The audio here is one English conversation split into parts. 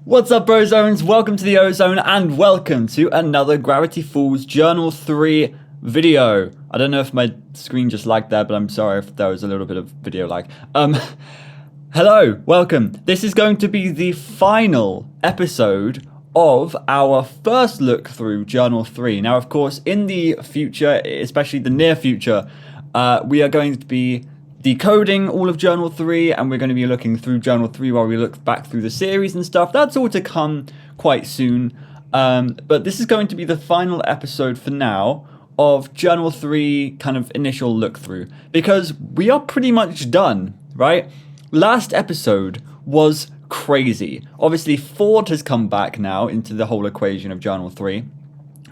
What's up, Brozones? Welcome to the Ozone and welcome to another Gravity Falls Journal 3 video. I don't know if my screen just lagged there, but I'm sorry if there was a little bit of video lag. Hello, welcome. This is going to be the final episode of our first look through Journal 3. Now, of course, in the future, especially the near future, we are going to be decoding all of Journal 3, and we're going to be looking through Journal 3 while we look back through the series and stuff. That's all to come quite soon. But this is going to be the final episode for now of Journal 3 kind of initial look through, because we are pretty much done, right? Last episode was crazy. Obviously, Ford has come back now into the whole equation of Journal 3,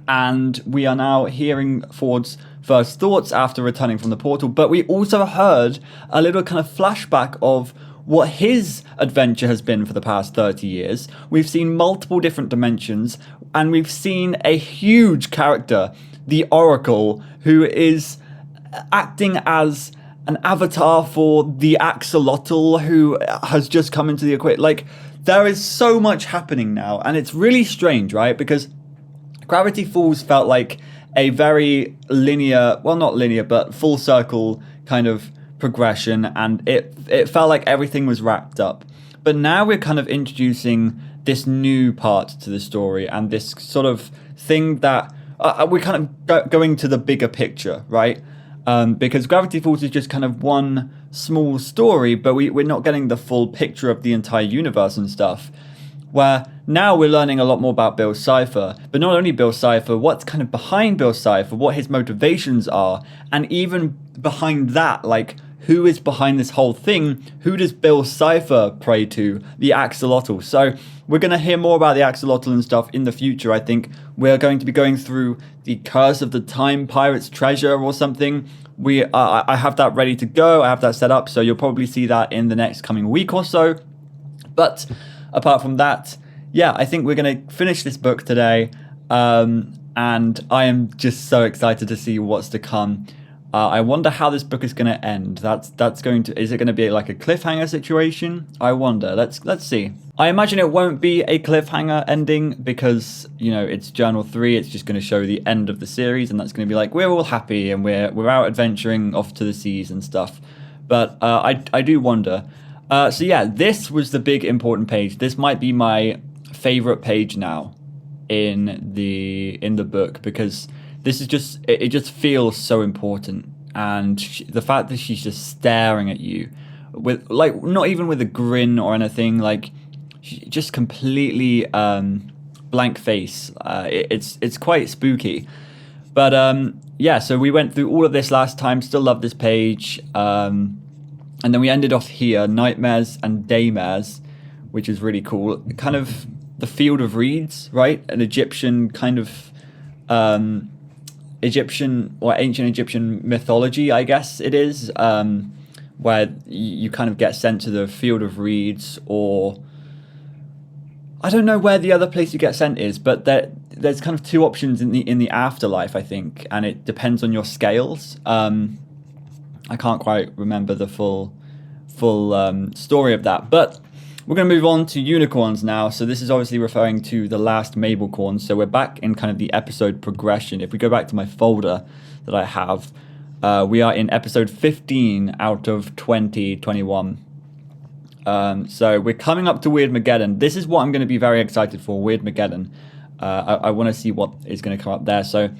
and we are now hearing Ford's first thoughts after returning from the portal, but we also heard a little kind of flashback of what his adventure has been for the past 30 years. We've seen multiple different dimensions, and we've seen a huge character, the Oracle, who is acting as an avatar for the axolotl who has just come into the equation. Like, there is so much happening now, and it's really strange, right? Because Gravity Falls felt like a very linear, well, not linear, but full circle kind of progression, and it felt like everything was wrapped up. But now we're kind of introducing this new part to the story, and this sort of thing that we're kind of going to the bigger picture, right? Because Gravity Falls is just kind of one small story, but we're not getting the full picture of the entire universe and stuff. Where now we're learning a lot more about Bill Cipher, but not only Bill Cipher, what's kind of behind Bill Cipher, what his motivations are, and even behind that, like, who is behind this whole thing? Who does Bill Cipher pray to? The axolotl. So we're going to hear more about the axolotl and stuff in the future. I think we're going to be going through the Curse of the Time Pirate's Treasure or something. I have that ready to go. I have that set up, so you'll probably see that in the next coming week or so. But apart from that, yeah, I think we're going to finish this book today, and I am just so excited to see what's to come. I wonder how this book is going to end. That's going to, is it going to be like a cliffhanger situation? I wonder. Let's see. I imagine it won't be a cliffhanger ending because, you know, it's Journal 3. It's just going to show the end of the series, and that's going to be like, we're all happy and we're out adventuring off to the seas and stuff. But I do wonder. So yeah, this was the big important page. This might be my favorite page now in the book, because this is just, it just feels so important. And the fact that she's just staring at you with, like, not even with a grin or anything, like, just completely blank face. It's quite spooky. But yeah, so we went through all of this last time. Still love this page. And then we ended off here, Nightmares and Daymares, which is really cool. Kind of the Field of Reeds, right? An Egyptian kind of Egyptian or ancient Egyptian mythology, I guess it is, where you kind of get sent to the Field of Reeds, or I don't know where the other place you get sent is, but there's kind of two options in the afterlife, I think, and it depends on your scales. I can't quite remember the full story of that, but we're going to move on to unicorns now. So this is obviously referring to the last Mabel corn. So we're back in kind of the episode progression. If we go back to my folder that I have, we are in episode 15 out of 2021. So we're coming up to Weirdmageddon. This is what I'm going to be very excited for, Weirdmageddon. I want to see what is going to come up there. So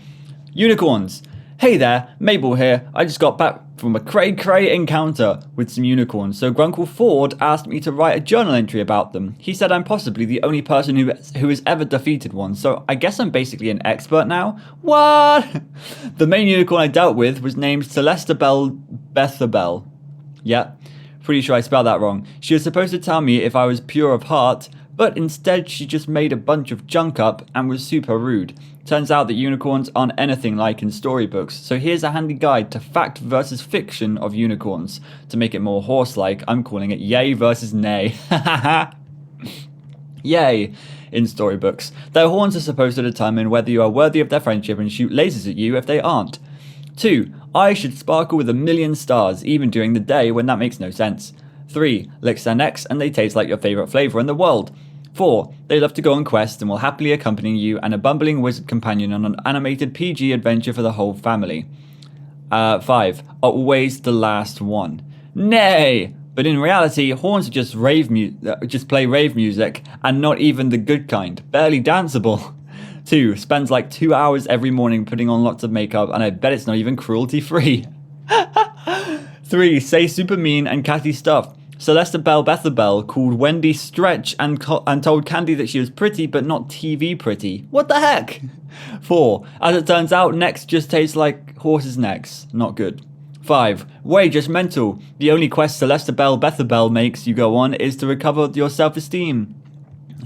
unicorns. Hey there, Mabel here. I just got back from a cray-cray encounter with some unicorns, so Grunkle Ford asked me to write a journal entry about them. He said I'm possibly the only person who has ever defeated one, so I guess I'm basically an expert now? What? The main unicorn I dealt with was named Celestabel Bethabel. Yeah, pretty sure I spelled that wrong. She was supposed to tell me if I was pure of heart, but instead she just made a bunch of junk up and was super rude. Turns out that unicorns aren't anything like in storybooks, so here's a handy guide to fact versus fiction of unicorns. To make it more horse-like, I'm calling it yay versus nay. Yay in storybooks. Their horns are supposed to determine whether you are worthy of their friendship and shoot lasers at you if they aren't. 2. Eyes should sparkle with a million stars, even during the day when that makes no sense. 3. Licks their necks and they taste like your favourite flavour in the world. 4. They love to go on quests and will happily accompany you and a bumbling wizard companion on an animated PG adventure for the whole family. 5. Are always the last one. Nay! But in reality, horns just play rave music, and not even the good kind. Barely danceable. 2. Spends like 2 hours every morning putting on lots of makeup, and I bet it's not even cruelty-free. 3. Say super mean and catty stuff. Celeste Bell Bethabel called Wendy Stretch and told Candy that she was pretty, but not TV pretty. What the heck? 4. As it turns out, necks just taste like horses' necks. Not good. 5. Way just mental. The only quest Celeste Bell Bethabel makes you go on is to recover your self-esteem.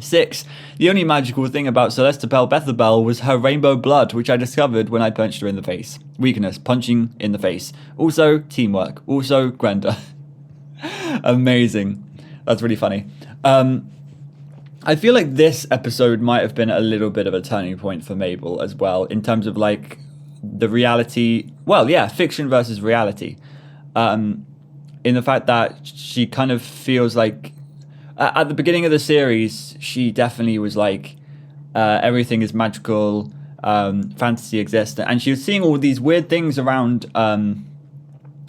6. The only magical thing about Celeste Bell Bethabel was her rainbow blood, which I discovered when I punched her in the face. Weakness, punching in the face. Also, teamwork. Also, Grenda. Amazing. That's really funny. I feel like this episode might have been a little bit of a turning point for Mabel as well, in terms of like the reality, well, yeah, fiction versus reality. In the fact that she kind of feels like, at the beginning of the series, she definitely was like, everything is magical, fantasy exists, and she was seeing all these weird things around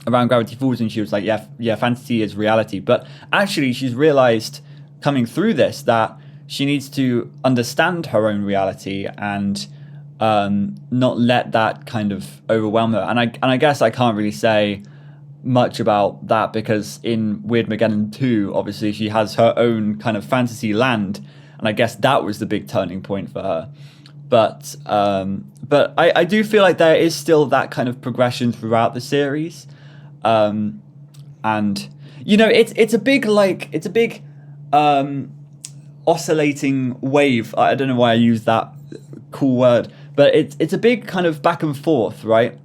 Gravity Falls, and she was like, yeah, fantasy is reality. But actually, she's realized coming through this that she needs to understand her own reality and not let that kind of overwhelm her. And I guess I can't really say much about that, because in Weirdmageddon 2, obviously she has her own kind of fantasy land, and I guess that was the big turning point for her. But I do feel like there is still that kind of progression throughout the series. And you know, it's a big oscillating wave. I don't know why I use that cool word, but it's a big kind of back and forth, right?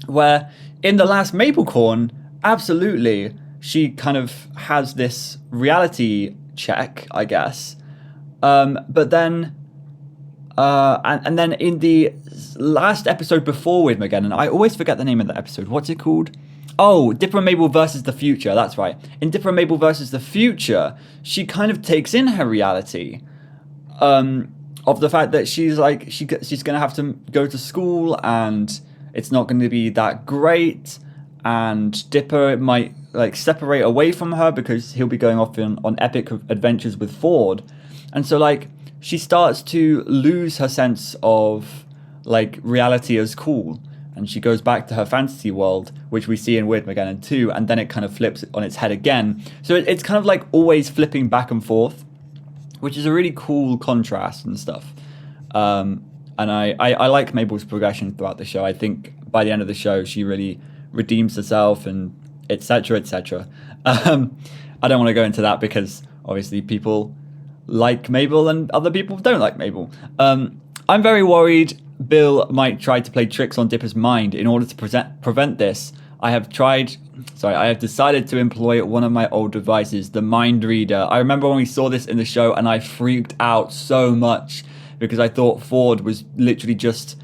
Where in the last Maplecorn, absolutely, she kind of has this reality check, I guess. But then, and then in the last episode before Weirdmageddon, I always forget the name of the episode. What's it called? Oh, Dipper and Mabel versus the Future. That's right. In Dipper and Mabel versus the Future, she kind of takes in her reality of the fact that she's like she's going to have to go to school, and it's not going to be that great, and Dipper might like separate away from her because he'll be going off on epic adventures with Ford. And so like she starts to lose her sense of like reality as cool. And she goes back to her fantasy world, which we see in Weirdmageddon 2, and then it kind of flips on its head again. So it's kind of like always flipping back and forth, which is a really cool contrast and stuff. And I like Mabel's progression throughout the show. I think by the end of the show, she really redeems herself, and etc., etc. I don't want to go into that because obviously people like Mabel and other people don't like Mabel. I'm very worried Bill might try to play tricks on Dipper's mind. In order to prevent this, I have decided to employ one of my old devices, the mind reader. I remember when we saw this in the show and I freaked out so much because I thought Ford was literally just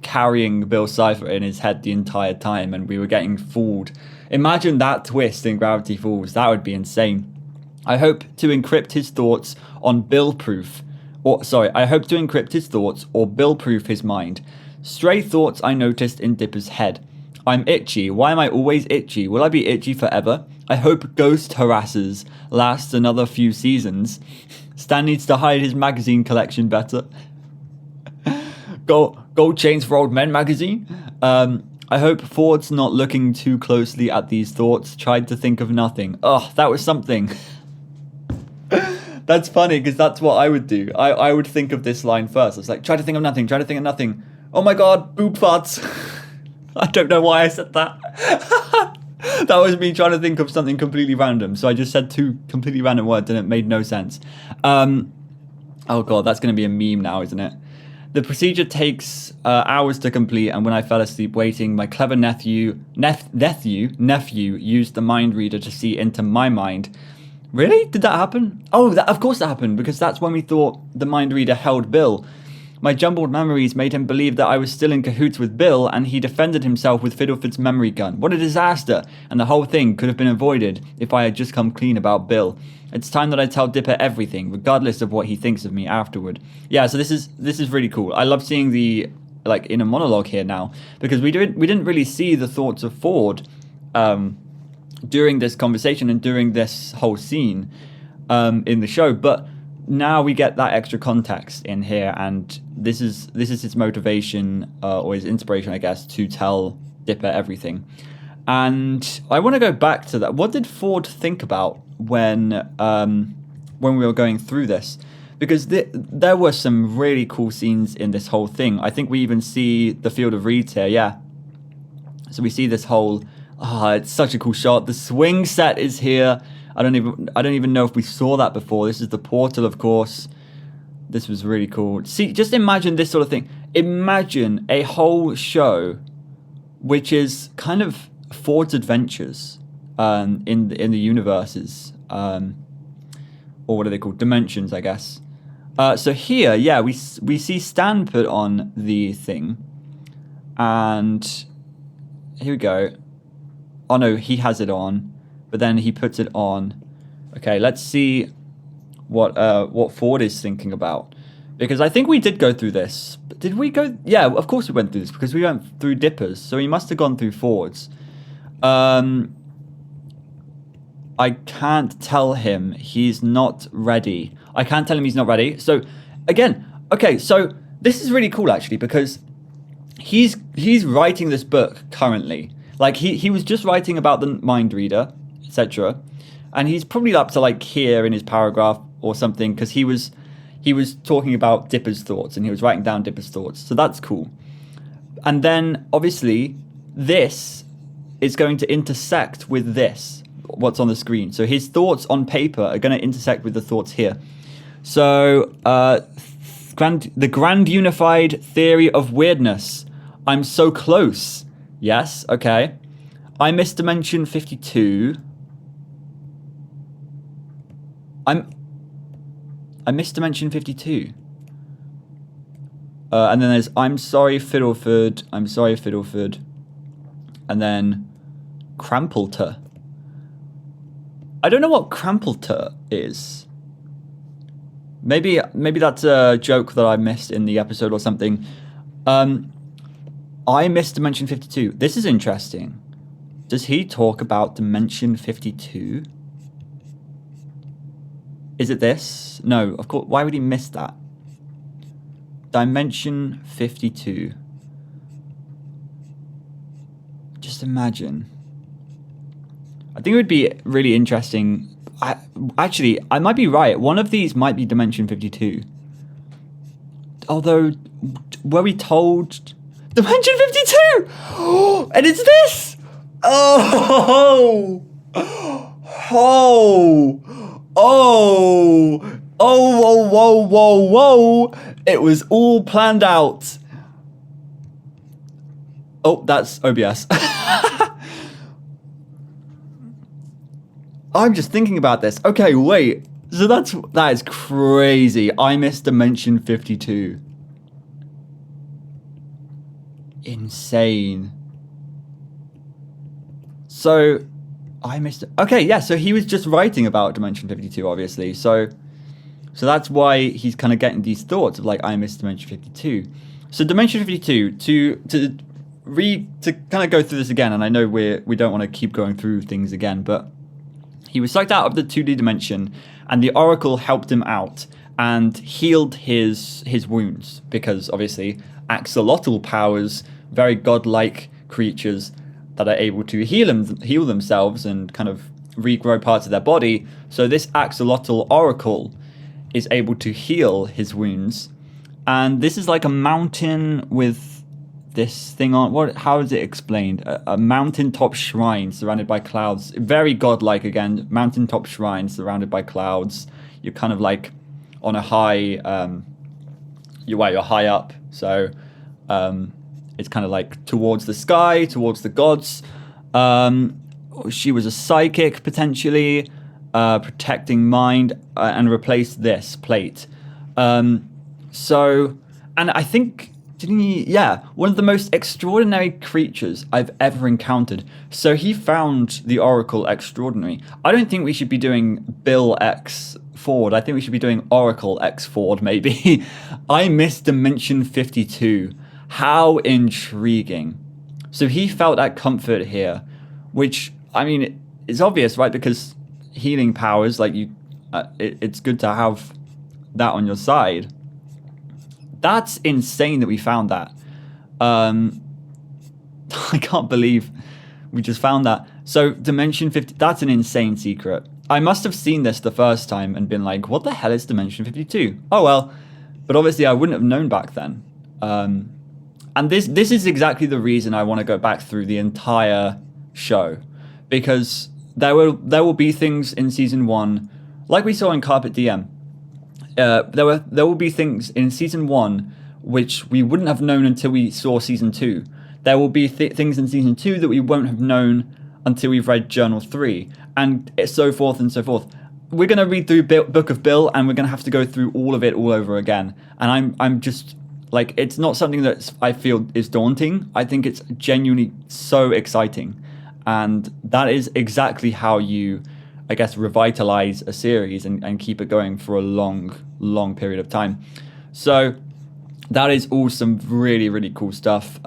carrying Bill Cipher in his head the entire time, and we were getting fooled. Imagine that twist in Gravity Falls. That would be insane. I hope to encrypt his thoughts on Bill-proof. I hope to encrypt his thoughts or Bill-proof his mind. Stray thoughts I noticed in Dipper's head. I'm itchy. Why am I always itchy? Will I be itchy forever? I hope Ghost Harasses lasts another few seasons. Stan needs to hide his magazine collection better. Gold Chains for Old Men magazine. I hope Ford's not looking too closely at these thoughts. Tried to think of nothing. Ugh, that was something. That's funny because that's what I would do. I would think of this line first. It's like, try to think of nothing, try to think of nothing. Oh my god, boob farts. I don't know why I said that. That was me trying to think of something completely random. So I just said two completely random words and it made no sense. Oh god, that's going to be a meme now, isn't it? The procedure takes hours to complete, and when I fell asleep waiting, my clever nephew used the mind reader to see into my mind. Really? Did that happen? Oh, of course that happened, because that's when we thought the mind reader held Bill. My jumbled memories made him believe that I was still in cahoots with Bill, and he defended himself with Fiddleford's memory gun. What a disaster! And the whole thing could have been avoided if I had just come clean about Bill. It's time that I tell Dipper everything, regardless of what he thinks of me afterward. Yeah, so this is really cool. I love seeing the inner monologue here now, because we didn't really see the thoughts of Ford during this conversation and during this whole scene in the show, but now we get that extra context in here, and this is his motivation or his inspiration, I guess, to tell Dipper everything. And I want to go back to that. What did Ford think about when we were going through this? Because there were some really cool scenes in this whole thing. I think we even see the Field of Reeds here, yeah. So we see this whole, it's such a cool shot. The swing set is here. I don't even know if we saw that before. This is the portal, of course. This was really cool. See, just imagine this sort of thing. Imagine a whole show which is kind of Ford's adventures in the universes, or what are they called? Dimensions, I guess. So here, yeah, we see Stan put on the thing, and here we go. Oh no, he has it on, but then he puts it on. Okay, let's see what Ford is thinking about, because I think we did go through this. Did we go? Yeah, of course we went through this, because we went through Dipper's, so he must have gone through Ford's. I can't tell him he's not ready. I can't tell him he's not ready. So, again, okay, so this is really cool, actually, because he's writing this book currently. Like, he was just writing about the mind reader, etc. And he's probably up to, like, here in his paragraph or something, because he was talking about Dipper's thoughts, and he was writing down Dipper's thoughts. So that's cool. And then, obviously, this is going to intersect with this, what's on the screen. So his thoughts on paper are going to intersect with the thoughts here. So, the grand unified theory of weirdness. I'm so close. Yes, okay. I missed dimension 52. I missed dimension 52. And then there's I'm sorry, Fiddleford. I'm sorry, Fiddleford. And then Crampleter. I don't know what Crampleter is. Maybe that's a joke that I missed in the episode or something. I missed Dimension 52. This is interesting. Does he talk about Dimension 52? Is it this? No, of course. Why would he miss that? Dimension 52. Just imagine. I think it would be really interesting. Actually, I might be right. One of these might be Dimension 52. Although, were we told Dimension 52? And it's this! Oh! Oh! Oh! Oh, whoa, whoa, whoa, whoa! It was all planned out. Oh, that's OBS. I'm just thinking about this. Okay, wait. So that is crazy. I missed Dimension 52. Insane. So I missed it. Okay, yeah, so he was just writing about Dimension 52, obviously. So that's why he's kind of getting these thoughts of like, I missed Dimension 52. So Dimension 52, to kind of go through this again, and I know we don't want to keep going through things again, but he was sucked out of the 2D dimension, and the Oracle helped him out and healed his wounds, because obviously axolotl powers, very godlike creatures that are able to heal themselves and kind of regrow parts of their body. So this axolotl Oracle is able to heal his wounds, and this is like a mountain with this thing on. How is it explained? A mountaintop shrine surrounded by clouds. Very godlike again. Mountaintop shrine surrounded by clouds. You're kind of like on a high. You're high up, so it's kind of like towards the sky, towards the gods. She was a psychic potentially, protecting mind, and replaced this plate. So And I think, didn't he? Yeah, one of the most extraordinary creatures I've ever encountered. So he found the Oracle extraordinary. I don't think we should be doing Bill X Ford. I think we should be doing Oracle X Ford, maybe. I missed Dimension 52. How intriguing. So he felt that comfort here, which, I mean, it's obvious, right? Because healing powers, like it's good to have that on your side. That's insane that we found that. I can't believe we just found that. So Dimension 50, that's an insane secret. I must have seen this the first time and been like, what the hell is Dimension 52? Oh well, but obviously I wouldn't have known back then. And this is exactly the reason I want to go back through the entire show, because there will be things in season 1, like we saw in Carpet DM. There will be things in season 1 which we wouldn't have known until we saw season 2. There will be things in season 2 that we won't have known until we've read Journal 3, and so forth and so forth. We're going to read through Book of Bill, and we're going to have to go through all of it all over again. And I'm just like, it's not something that I feel is daunting. I think it's genuinely so exciting, and that is exactly how you, I guess, revitalize a series and keep it going for a long period of time. So that is all some really, really cool stuff.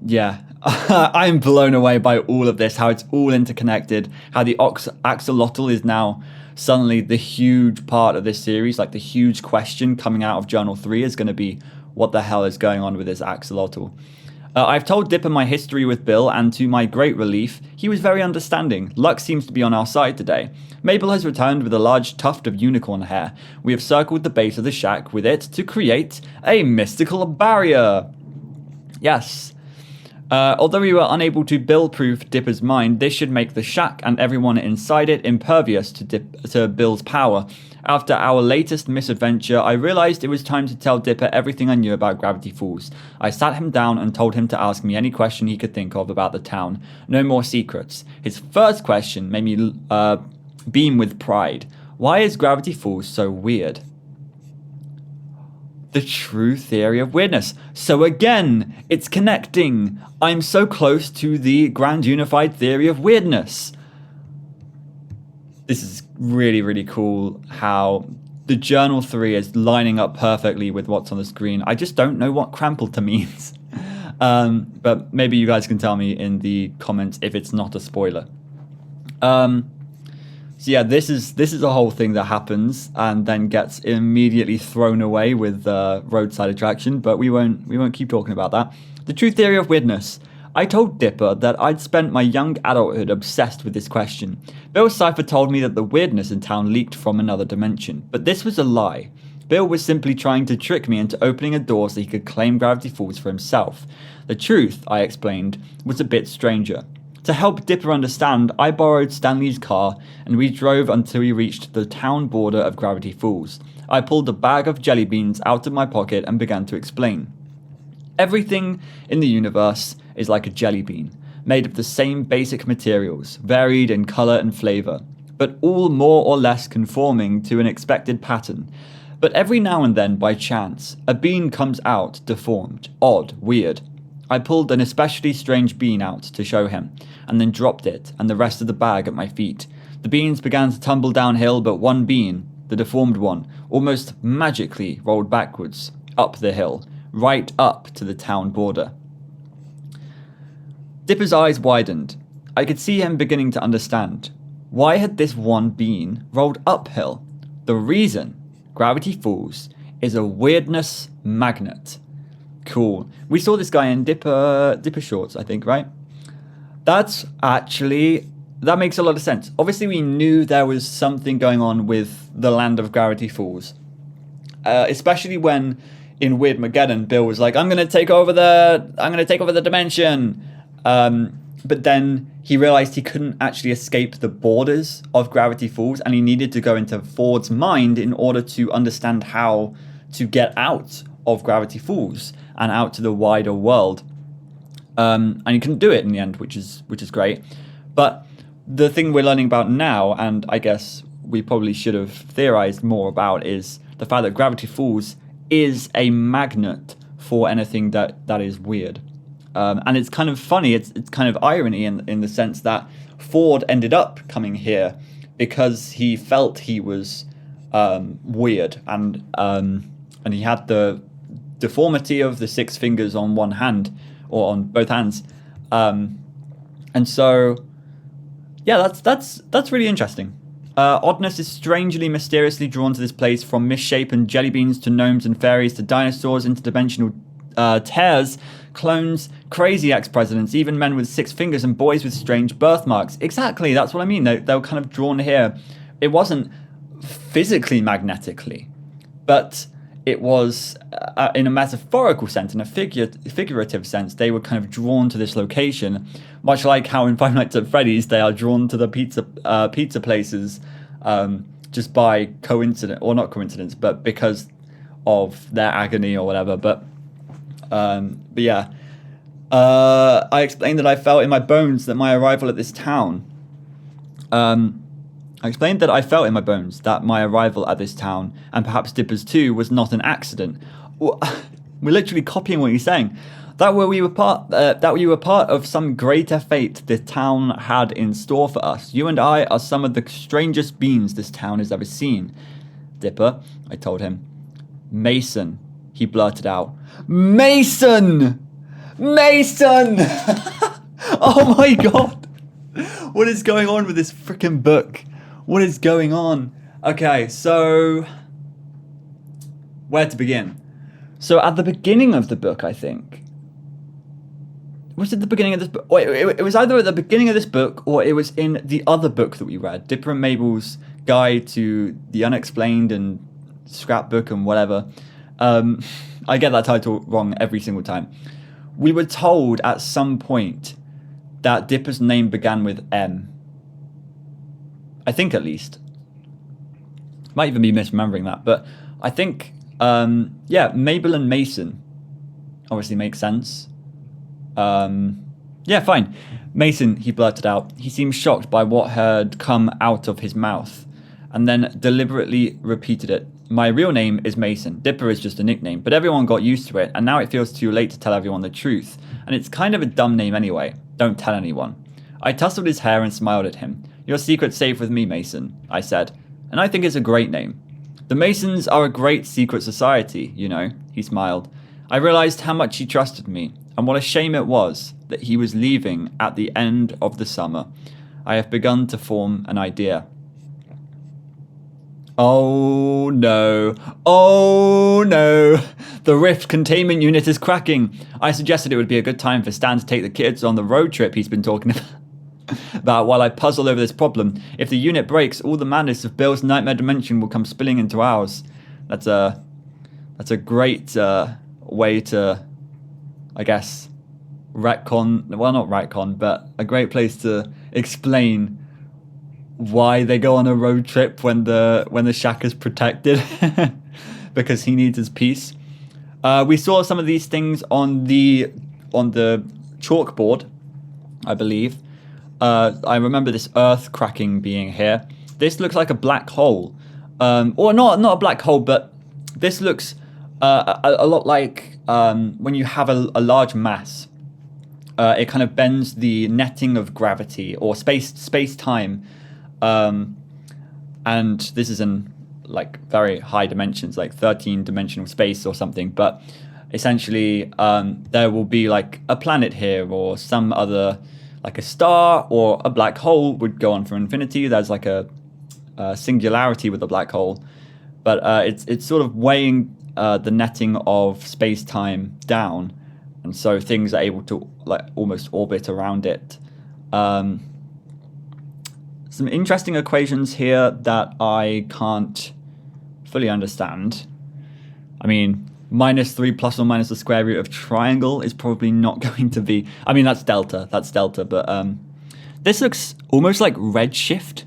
Yeah, I'm blown away by all of this, how it's all interconnected, how the axolotl is now suddenly the huge part of this series. Like, the huge question coming out of Journal 3 is going to be, what the hell is going on with this axolotl? I've told Dipper my history with Bill, and to my great relief, he was very understanding. Luck seems to be on our side today. Mabel has returned with a large tuft of unicorn hair. We have circled the base of the shack with it to create a mystical barrier. Yes. Although we were unable to Bill-proof Dipper's mind, this should make the shack and everyone inside it impervious to Bill's power. After our latest misadventure, I realized it was time to tell Dipper everything I knew about Gravity Falls. I sat him down and told him to ask me any question he could think of about the town. No more secrets. His first question made me beam with pride. Why is Gravity Falls so weird? The true theory of weirdness. So again, it's connecting. I'm so close to the grand unified theory of weirdness. This is really, really cool how the Journal 3 is lining up perfectly with what's on the screen. I just don't know what Crampleton means. But maybe you guys can tell me in the comments if it's not a spoiler. So yeah, this is a whole thing that happens and then gets immediately thrown away with roadside attraction, but we won't keep talking about that. The true theory of weirdness. I told Dipper that I'd spent my young adulthood obsessed with this question. Bill Cipher told me that the weirdness in town leaked from another dimension, but this was a lie. Bill was simply trying to trick me into opening a door so he could claim Gravity Falls for himself. The truth, I explained, was a bit stranger. To help Dipper understand, I borrowed Stanley's car and we drove until we reached the town border of Gravity Falls. I pulled a bag of jelly beans out of my pocket and began to explain. Everything in the universe is like a jelly bean, made of the same basic materials, varied in color and flavor, but all more or less conforming to an expected pattern. But every now and then, by chance, a bean comes out deformed, odd, weird. I pulled an especially strange bean out to show him, and then dropped it and the rest of the bag at my feet. The beans began to tumble downhill, but one bean, the deformed one, almost magically rolled backwards, up the hill, right up to the town border. Dipper's eyes widened. I could see him beginning to understand. Why had this one bean rolled uphill? The reason, Gravity Falls, is a weirdness magnet. Cool. We saw this guy in Dipper Shorts, I think, right? That makes a lot of sense. Obviously, we knew there was something going on with the land of Gravity Falls. Especially when in Weirdmageddon, Bill was like, I'm gonna take over the dimension. But then he realized he couldn't actually escape the borders of Gravity Falls, and he needed to go into Ford's mind in order to understand how to get out of Gravity Falls and out to the wider world. And he couldn't do it in the end, which is great. But the thing we're learning about now, and I guess we probably should have theorized more about, is the fact that Gravity Falls is a magnet for anything that is weird. And it's kind of funny, it's kind of irony in the sense that Ford ended up coming here because he felt he was weird, and he had the deformity of the 6 fingers on one hand, or on both hands. And so, yeah, that's really interesting. Oddness is strangely, mysteriously drawn to this place, from misshapen jelly beans to gnomes and fairies to dinosaurs, interdimensional tears, clones, crazy ex-presidents, even men with 6 fingers and boys with strange birthmarks. Exactly, that's what I mean. They were kind of drawn here. It wasn't physically magnetically, but it was in a metaphorical sense, in a figurative sense. They were kind of drawn to this location, much like how in Five Nights at Freddy's they are drawn to the pizza places just by coincidence, or not coincidence, but because of their agony or whatever. But yeah, I explained that I felt in my bones that my arrival at this town. I explained that I felt in my bones that my arrival at this town, and perhaps Dipper's too, was not an accident. We're literally copying what he's saying. That we were part of some greater fate the town had in store for us. You and I are some of the strangest beings this town has ever seen. Dipper, I told him. Mason, he blurted out. Mason! Mason! Oh my god! What is going on with this freaking book? What is going on? Okay, so where to begin? So at the beginning of the book, I think. Was it the beginning of this book? Wait, it was either at the beginning of this book or it was in the other book that we read, Dipper and Mabel's Guide to the Unexplained and Scrapbook and whatever. I get that title wrong every single time. We were told at some point that Dipper's name began with M. I think, at least. Might even be misremembering that, but I think, yeah, Mabel and Mason obviously makes sense. Yeah, fine. Mason, he blurted out. He seemed shocked by what had come out of his mouth, and then deliberately repeated it. My real name is Mason. Dipper is just a nickname, but everyone got used to it, and now it feels too late to tell everyone the truth. And it's kind of a dumb name anyway. Don't tell anyone. I tousled his hair and smiled at him. Your secret's safe with me, Mason, I said. And I think it's a great name. The Masons are a great secret society, you know, he smiled. I realized how much he trusted me, and what a shame it was that he was leaving at the end of the summer. I have begun to form an idea. Oh no. Oh no. The rift containment unit is cracking. I suggested it would be a good time for Stan to take the kids on the road trip he's been talking about while I puzzle over this problem. If the unit breaks, all the madness of Bill's nightmare dimension will come spilling into ours. That's a great way to, I guess, retcon, well, not retcon, but a great place to explain why they go on a road trip when the shack is protected. Because he needs his peace. We saw some of these things on the chalkboard, I believe. I remember this earth cracking being here. This looks like a black hole. Or not a black hole, but this looks a lot like when you have a large mass. It kind of bends the netting of gravity or space-time. And this is in like very high dimensions, like 13-dimensional space or something. But essentially, there will be like a planet here or some other, like a star or a black hole would go on for infinity. There's like a singularity with a black hole, but it's sort of weighing the netting of space-time down, and so things are able to like almost orbit around it. Some interesting equations here that I can't fully understand. I mean, -3 plus or minus the square root of triangle is probably not going to be... I mean, that's delta, but this looks almost like redshift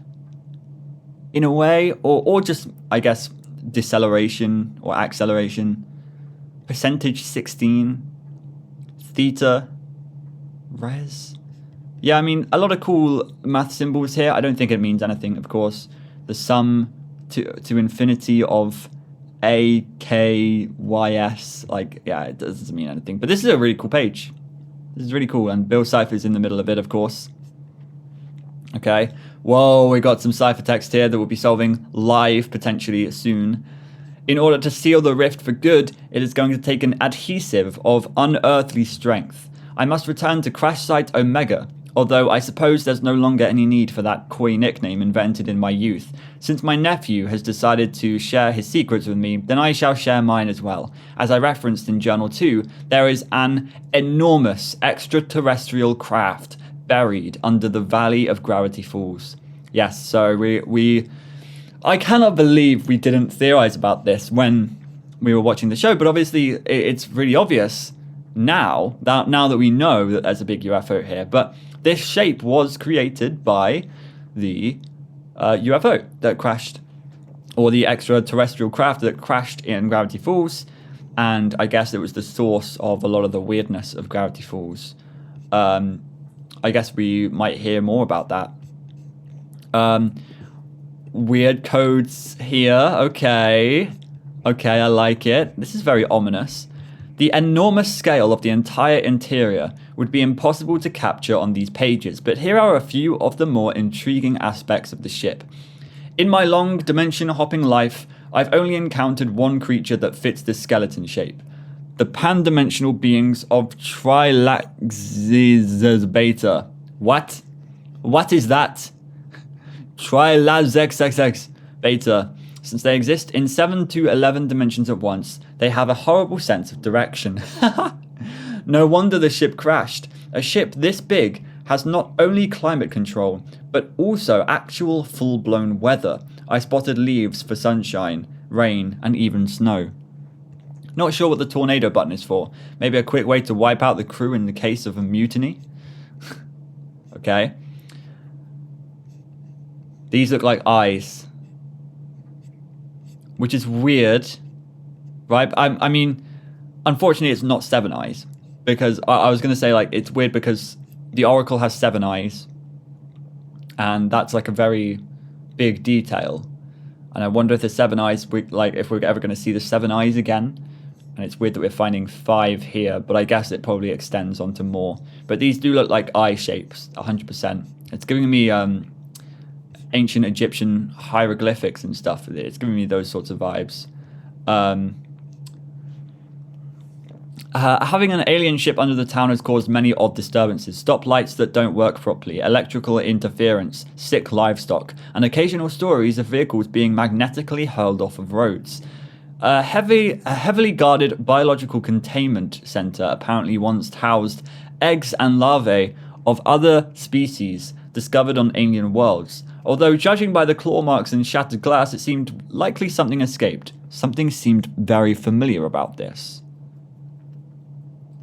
in a way, or just, I guess, deceleration or acceleration. Percentage 16, theta, res. Yeah, I mean, a lot of cool math symbols here. I don't think it means anything, of course. The sum to infinity of AKYS. Like, yeah, it doesn't mean anything. But this is a really cool page. This is really cool. And Bill Cipher's in the middle of it, of course. Okay. Whoa, we got some ciphertext here that we'll be solving live potentially soon. In order to seal the rift for good, it is going to take an adhesive of unearthly strength. I must return to Crash Site Omega, although I suppose there's no longer any need for that coy nickname invented in my youth. Since my nephew has decided to share his secrets with me, then I shall share mine as well. As I referenced in Journal 2, there is an enormous extraterrestrial craft buried under the Valley of Gravity Falls. Yes, so I cannot believe we didn't theorize about this when we were watching the show, but obviously it's really obvious now that we know that there's a big UFO here. But this shape was created by the UFO that crashed, or the extraterrestrial craft that crashed in Gravity Falls, and I guess it was the source of a lot of the weirdness of Gravity Falls. I guess we might hear more about that. Weird codes here. Okay, I like it. This is very ominous. The enormous scale of the entire interior would be impossible to capture on these pages, but here are a few of the more intriguing aspects of the ship. In my long dimension-hopping life, I've only encountered one creature that fits this skeleton shape. The pan-dimensional beings of Trilaxis Beta. What? What is that? Trilaxis Beta. Since they exist in 7 to 11 dimensions at once, they have a horrible sense of direction. No wonder the ship crashed. A ship this big has not only climate control, but also actual full-blown weather. I spotted leaves for sunshine, rain, and even snow. Not sure what the tornado button is for. Maybe a quick way to wipe out the crew in the case of a mutiny? Okay. These look like eyes. Which is weird. Right? I mean, unfortunately it's not 7 eyes. Because I was going to say, like, it's weird because the Oracle has 7 eyes. And that's like a very big detail. And I wonder if the 7 eyes, if we're ever going to see the 7 eyes again. And it's weird that we're finding 5 here, but I guess it probably extends onto more. But these do look like eye shapes, 100%. It's giving me ancient Egyptian hieroglyphics and stuff. It's giving me those sorts of vibes. Having an alien ship under the town has caused many odd disturbances. Stoplights that don't work properly, electrical interference, sick livestock, and occasional stories of vehicles being magnetically hurled off of roads. A heavily guarded biological containment center apparently once housed eggs and larvae of other species discovered on alien worlds. Although, judging by the claw marks and shattered glass, it seemed likely something escaped. Something seemed very familiar about this.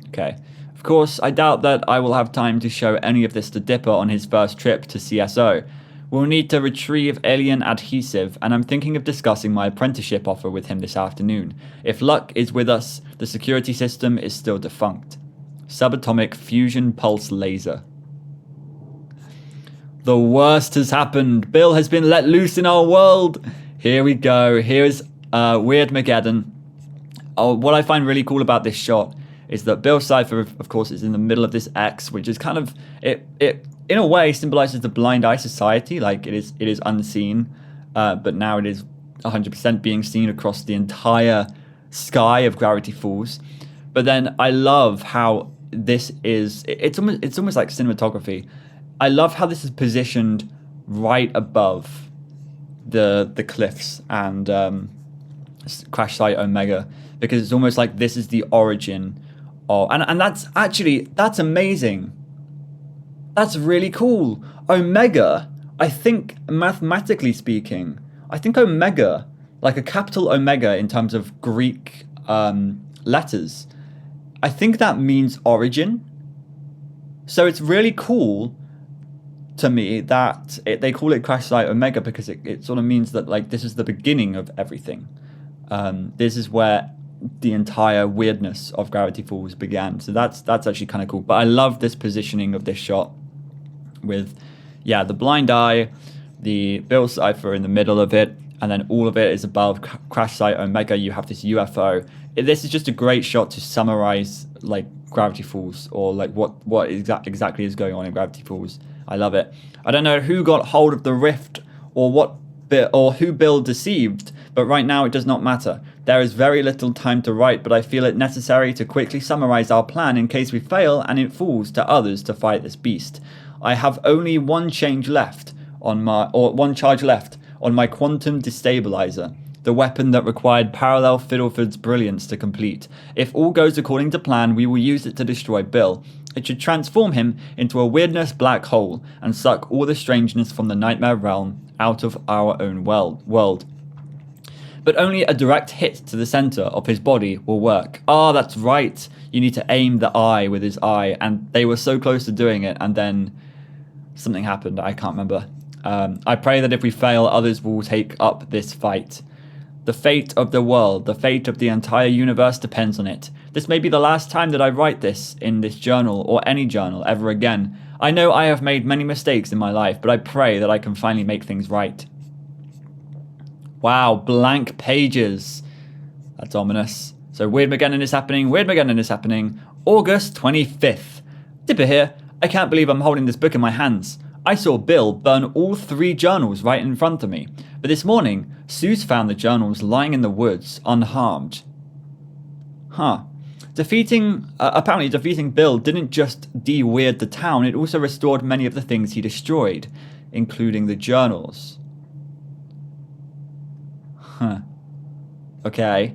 Okay. Of course, I doubt that I will have time to show any of this to Dipper on his first trip to CSO. We'll need to retrieve alien adhesive, and I'm thinking of discussing my apprenticeship offer with him this afternoon. If luck is with us, the security system is still defunct. Subatomic fusion pulse laser. The worst has happened. Bill has been let loose in our world. Here we go. Here's Weirdmageddon. Oh, what I find really cool about this shot is that Bill Cipher, of course, is in the middle of this X, which is kind of it in a way symbolizes the blind eye society. Like it is unseen, but now it is 100% being seen across the entire sky of Gravity Falls. But then I love how this is. It's almost like cinematography. I love how this is positioned right above the cliffs and Crash Site Omega, because it's almost like this is the origin of, and that's amazing. That's really cool. Omega, I think, mathematically speaking, I think Omega, like a capital Omega in terms of Greek letters, I think that means origin. So it's really cool to me that they call it Crash Site Omega, because it sort of means that, like, this is the beginning of everything. This is where the entire weirdness of Gravity Falls began. So that's actually kind of cool. But I love this positioning of this shot with, yeah, the blind eye, the Bill Cipher in the middle of it, and then all of it is above crash site Omega. You have this UFO. This is just a great shot to summarize like Gravity Falls, or like what exactly is going on in Gravity Falls. I love it. I don't know who got hold of the rift or who Bill deceived, but right now it does not matter. There is very little time to write, but I feel it necessary to quickly summarize our plan in case we fail and it falls to others to fight this beast. I have only one charge left on my quantum destabilizer, the weapon that required parallel Fiddleford's brilliance to complete. If all goes according to plan, we will use it to destroy Bill. It should transform him into a weirdness black hole and suck all the strangeness from the nightmare realm out of our own world. But only a direct hit to the center of his body will work. Ah, that's right. You need to aim the eye with his eye, and they were so close to doing it, and then something happened. I can't remember. I pray that if we fail, others will take up this fight. The fate of the world, the fate of the entire universe depends on it. This may be the last time that I write this in this journal, or any journal, ever again. I know I have made many mistakes in my life, but I pray that I can finally make things right. Wow, blank pages. That's ominous. So Weirdmageddon is happening, Weirdmageddon is happening, August 25th. Dipper here. I can't believe I'm holding this book in my hands. I saw Bill burn all 3 journals right in front of me, but this morning, Suze found the journals lying in the woods, unharmed. Apparently defeating Bill didn't just de-weird the town, it also restored many of the things he destroyed, including the journals. Okay.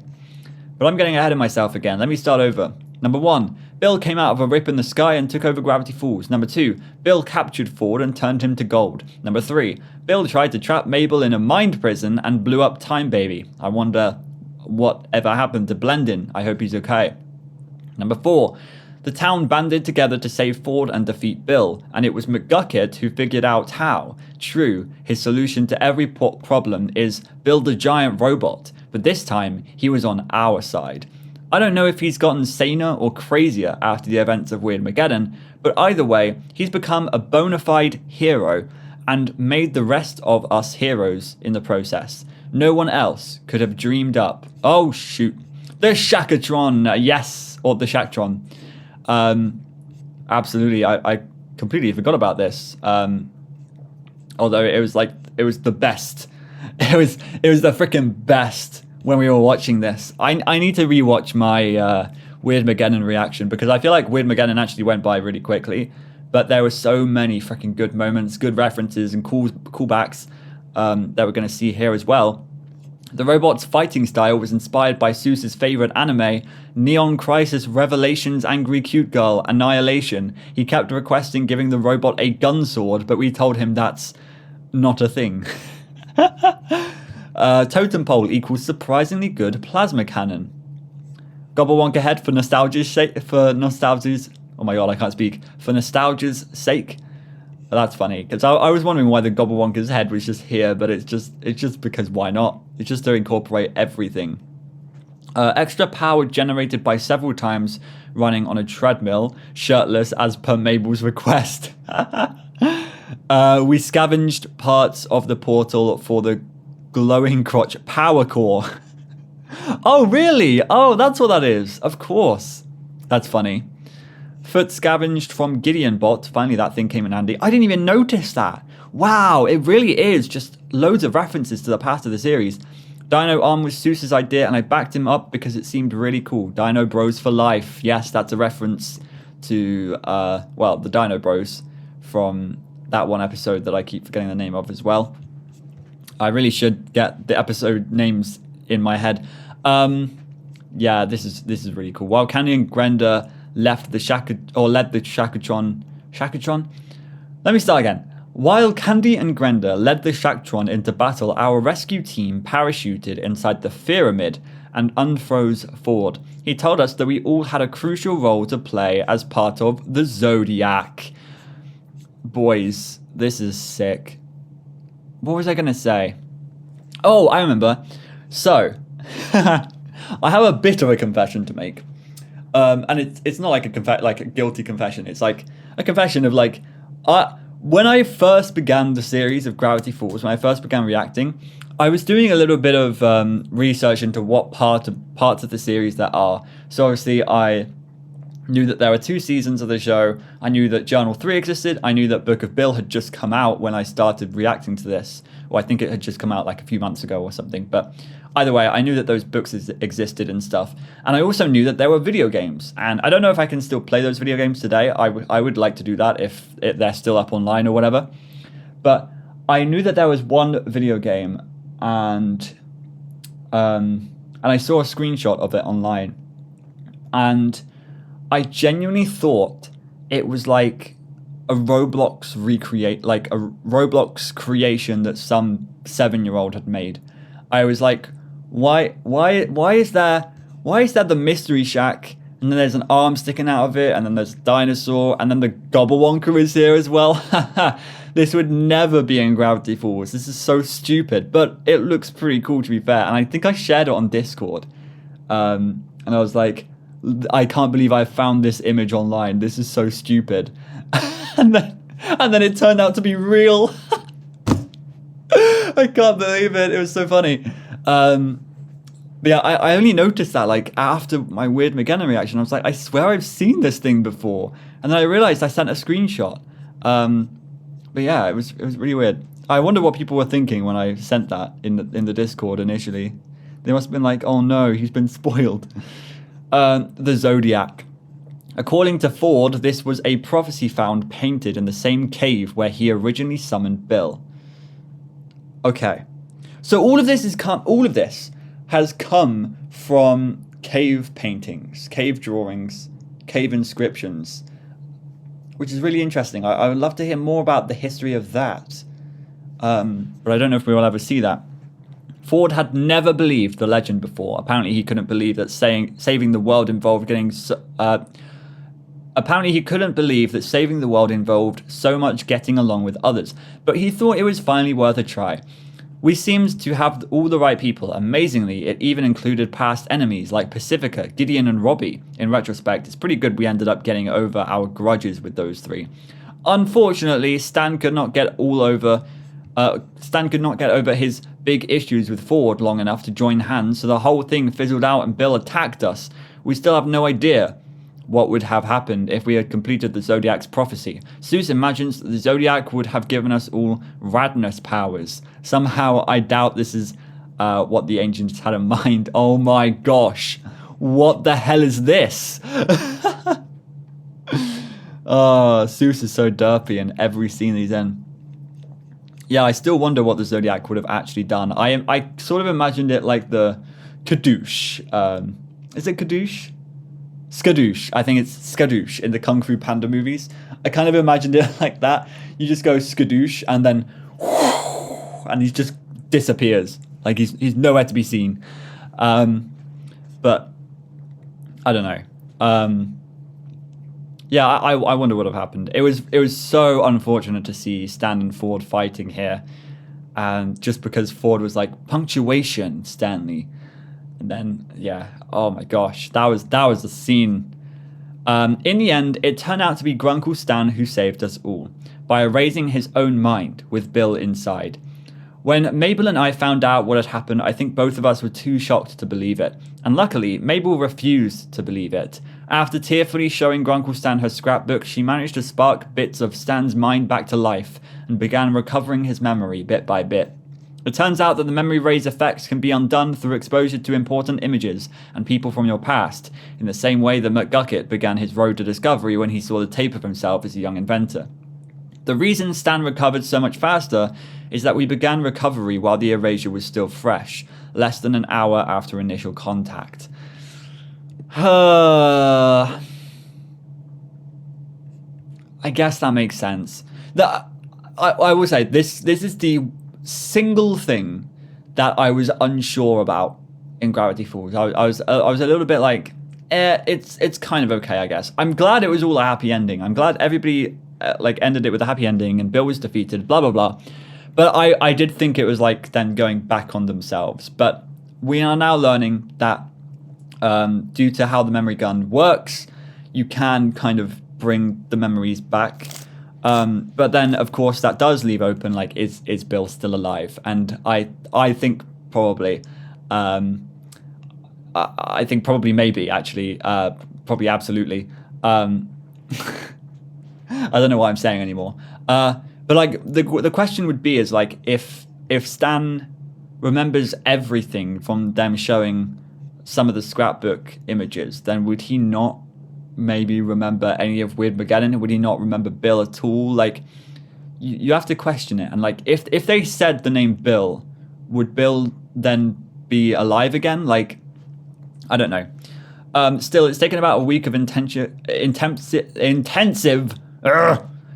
But I'm getting ahead of myself again. Let me start over. Number 1. Bill came out of a rip in the sky and took over Gravity Falls. Number 2. Bill captured Ford and turned him to gold. Number 3. Bill tried to trap Mabel in a mind prison and blew up Time Baby. I wonder whatever happened to Blendin. I hope he's okay. Number 4. The town banded together to save Ford and defeat Bill, and it was McGucket who figured out how. True, his solution to every problem is build a giant robot, but this time he was on our side. I don't know if he's gotten saner or crazier after the events of Weirdmageddon, but either way, he's become a bona fide hero and made the rest of us heroes in the process. No one else could have dreamed up. Oh shoot. The Shacktron, yes, or the Shacktron. Absolutely, I completely forgot about this. Although it was the best. It was the freaking best when we were watching this. I need to rewatch my Weirdmageddon reaction, because I feel like Weirdmageddon actually went by really quickly, but there were so many freaking good moments, good references, and callbacks that we're going to see here as well. The robot's fighting style was inspired by Seuss's favorite anime, Neon Crisis Revelations Angry Cute Girl Annihilation. He kept requesting giving the robot a gun sword, but we told him that's not a thing. Totem pole equals surprisingly good plasma cannon. Gobblewonka head for nostalgia's sake. For nostalgia's sake. That's funny, because I was wondering why the Gobblewonka's head was just here, but it's just because why not? It's just to incorporate everything. Extra power generated by several times running on a treadmill, shirtless as per Mabel's request. We scavenged parts of the portal for the glowing crotch power core. Oh, really? Oh, that's what that is. Of course. That's funny. Foot scavenged from Gideon Bot. Finally, that thing came in handy. I didn't even notice that. Wow, it really is just loads of references to the past of the series. Dino Arm was Seuss's idea, and I backed him up because it seemed really cool. Dino Bros for life. Yes, that's a reference to, the Dino Bros from that one episode that I keep forgetting the name of as well. I really should get the episode names in my head. Yeah, this is really cool. While Candy and Grenda led the Shacktron. Let me start again. While Candy and Grenda led the Shacktron into battle, our rescue team parachuted inside the pyramid and unfroze Ford. He told us that we all had a crucial role to play as part of the Zodiac. Boys, this is sick. What was I going to say? Oh, I remember. So, I have a bit of a confession to make. And it's not like a guilty confession. It's like a confession of when I first began the series of Gravity Falls, when I first began reacting, I was doing a little bit of research into what parts of the series there are. So obviously I knew that there were 2 seasons of the show. I knew that Journal 3 existed. I knew that Book of Bill had just come out when I started reacting to this. Or I think it had just come out like a few months ago or something. But either way, I knew that those books existed and stuff. And I also knew that there were video games. And I don't know if I can still play those video games today. I would like to do that if they're still up online or whatever. But I knew that there was one video game, and I saw a screenshot of it online. And I genuinely thought it was like a Roblox creation that some 7-year-old had made. I was like, why is there the mystery shack, and then there's an arm sticking out of it, and then there's a dinosaur, and then the Gobblewonker is here as well. This would never be in Gravity Falls. This is so stupid, but it looks pretty cool, to be fair. And I think I shared it on Discord, and I was like, I can't believe I found this image online. This is so stupid. and then it turned out to be real. I can't believe it. It was so funny. But yeah, I only noticed that like after my Weirdmageddon reaction. I was like, I swear I've seen this thing before. And then I realized I sent a screenshot. But yeah, it was really weird. I wonder what people were thinking when I sent that in the Discord initially. They must have been like, oh no, he's been spoiled. The Zodiac. According to Ford, this was a prophecy found painted in the same cave where he originally summoned Bill. Okay, so all of this has come from cave paintings, cave drawings, cave inscriptions, which is really interesting. I would love to hear more about the history of that, but I don't know if we will ever see that. Ford had never believed the legend before. Apparently, he couldn't believe that saving the world involved getting. Apparently, he couldn't believe that saving the world involved so much getting along with others. But he thought it was finally worth a try. We seemed to have all the right people. Amazingly, it even included past enemies like Pacifica, Gideon, and Robbie. In retrospect, it's pretty good we ended up getting over our grudges with those 3. Unfortunately, Stan could not get over his big issues with Ford long enough to join hands, so the whole thing fizzled out and Bill attacked us. We still have no idea what would have happened if we had completed the Zodiac's prophecy. Zeus imagines that the Zodiac would have given us all radness powers. Somehow, I doubt this is what the ancients had in mind. Oh my gosh. What the hell is this? Oh, Zeus is so derpy in every scene he's in. Yeah, I still wonder what the Zodiac would have actually done. I sort of imagined it like the Kadoosh. Is it Kadoosh? Skadoosh. I think it's Skadoosh in the Kung Fu Panda movies. I kind of imagined it like that. You just go Skadoosh and then and he just disappears. Like he's nowhere to be seen. But I don't know. Yeah, I wonder what would have happened. It was so unfortunate to see Stan and Ford fighting here. And just because Ford was like, punctuation, Stanley. And then, yeah, oh my gosh, that was the scene. In the end, it turned out to be Grunkle Stan who saved us all, by erasing his own mind with Bill inside. When Mabel and I found out what had happened, I think both of us were too shocked to believe it. And luckily, Mabel refused to believe it. After tearfully showing Grunkle Stan her scrapbook, she managed to spark bits of Stan's mind back to life, and began recovering his memory bit by bit. It turns out that the memory raise effects can be undone through exposure to important images and people from your past, in the same way that McGucket began his road to discovery when he saw the tape of himself as a young inventor. The reason Stan recovered so much faster is that we began recovery while the erasure was still fresh, less than an hour after initial contact. I guess that makes sense. I will say, this is the single thing that I was unsure about in Gravity Falls. I was a little bit like, it's kind of okay, I guess. I'm glad it was all a happy ending. I'm glad everybody ended it with a happy ending and Bill was defeated, blah blah blah. But I did think it was like then going back on themselves. But we are now learning that due to how the memory gun works, you can kind of bring the memories back. But then, of course, that does leave open, like, is Bill still alive? And I think probably, I think probably maybe, actually, probably absolutely. I don't know what I'm saying anymore. But, like, the question would be is, like, if Stan remembers everything from them showing some of the scrapbook images, then would he not maybe remember any of Weirdmageddon? Would he not remember Bill at all? Like, you have to question it. And, like, if they said the name Bill, would Bill then be alive again? Like, I don't know. Still, it's taken about a week of intensive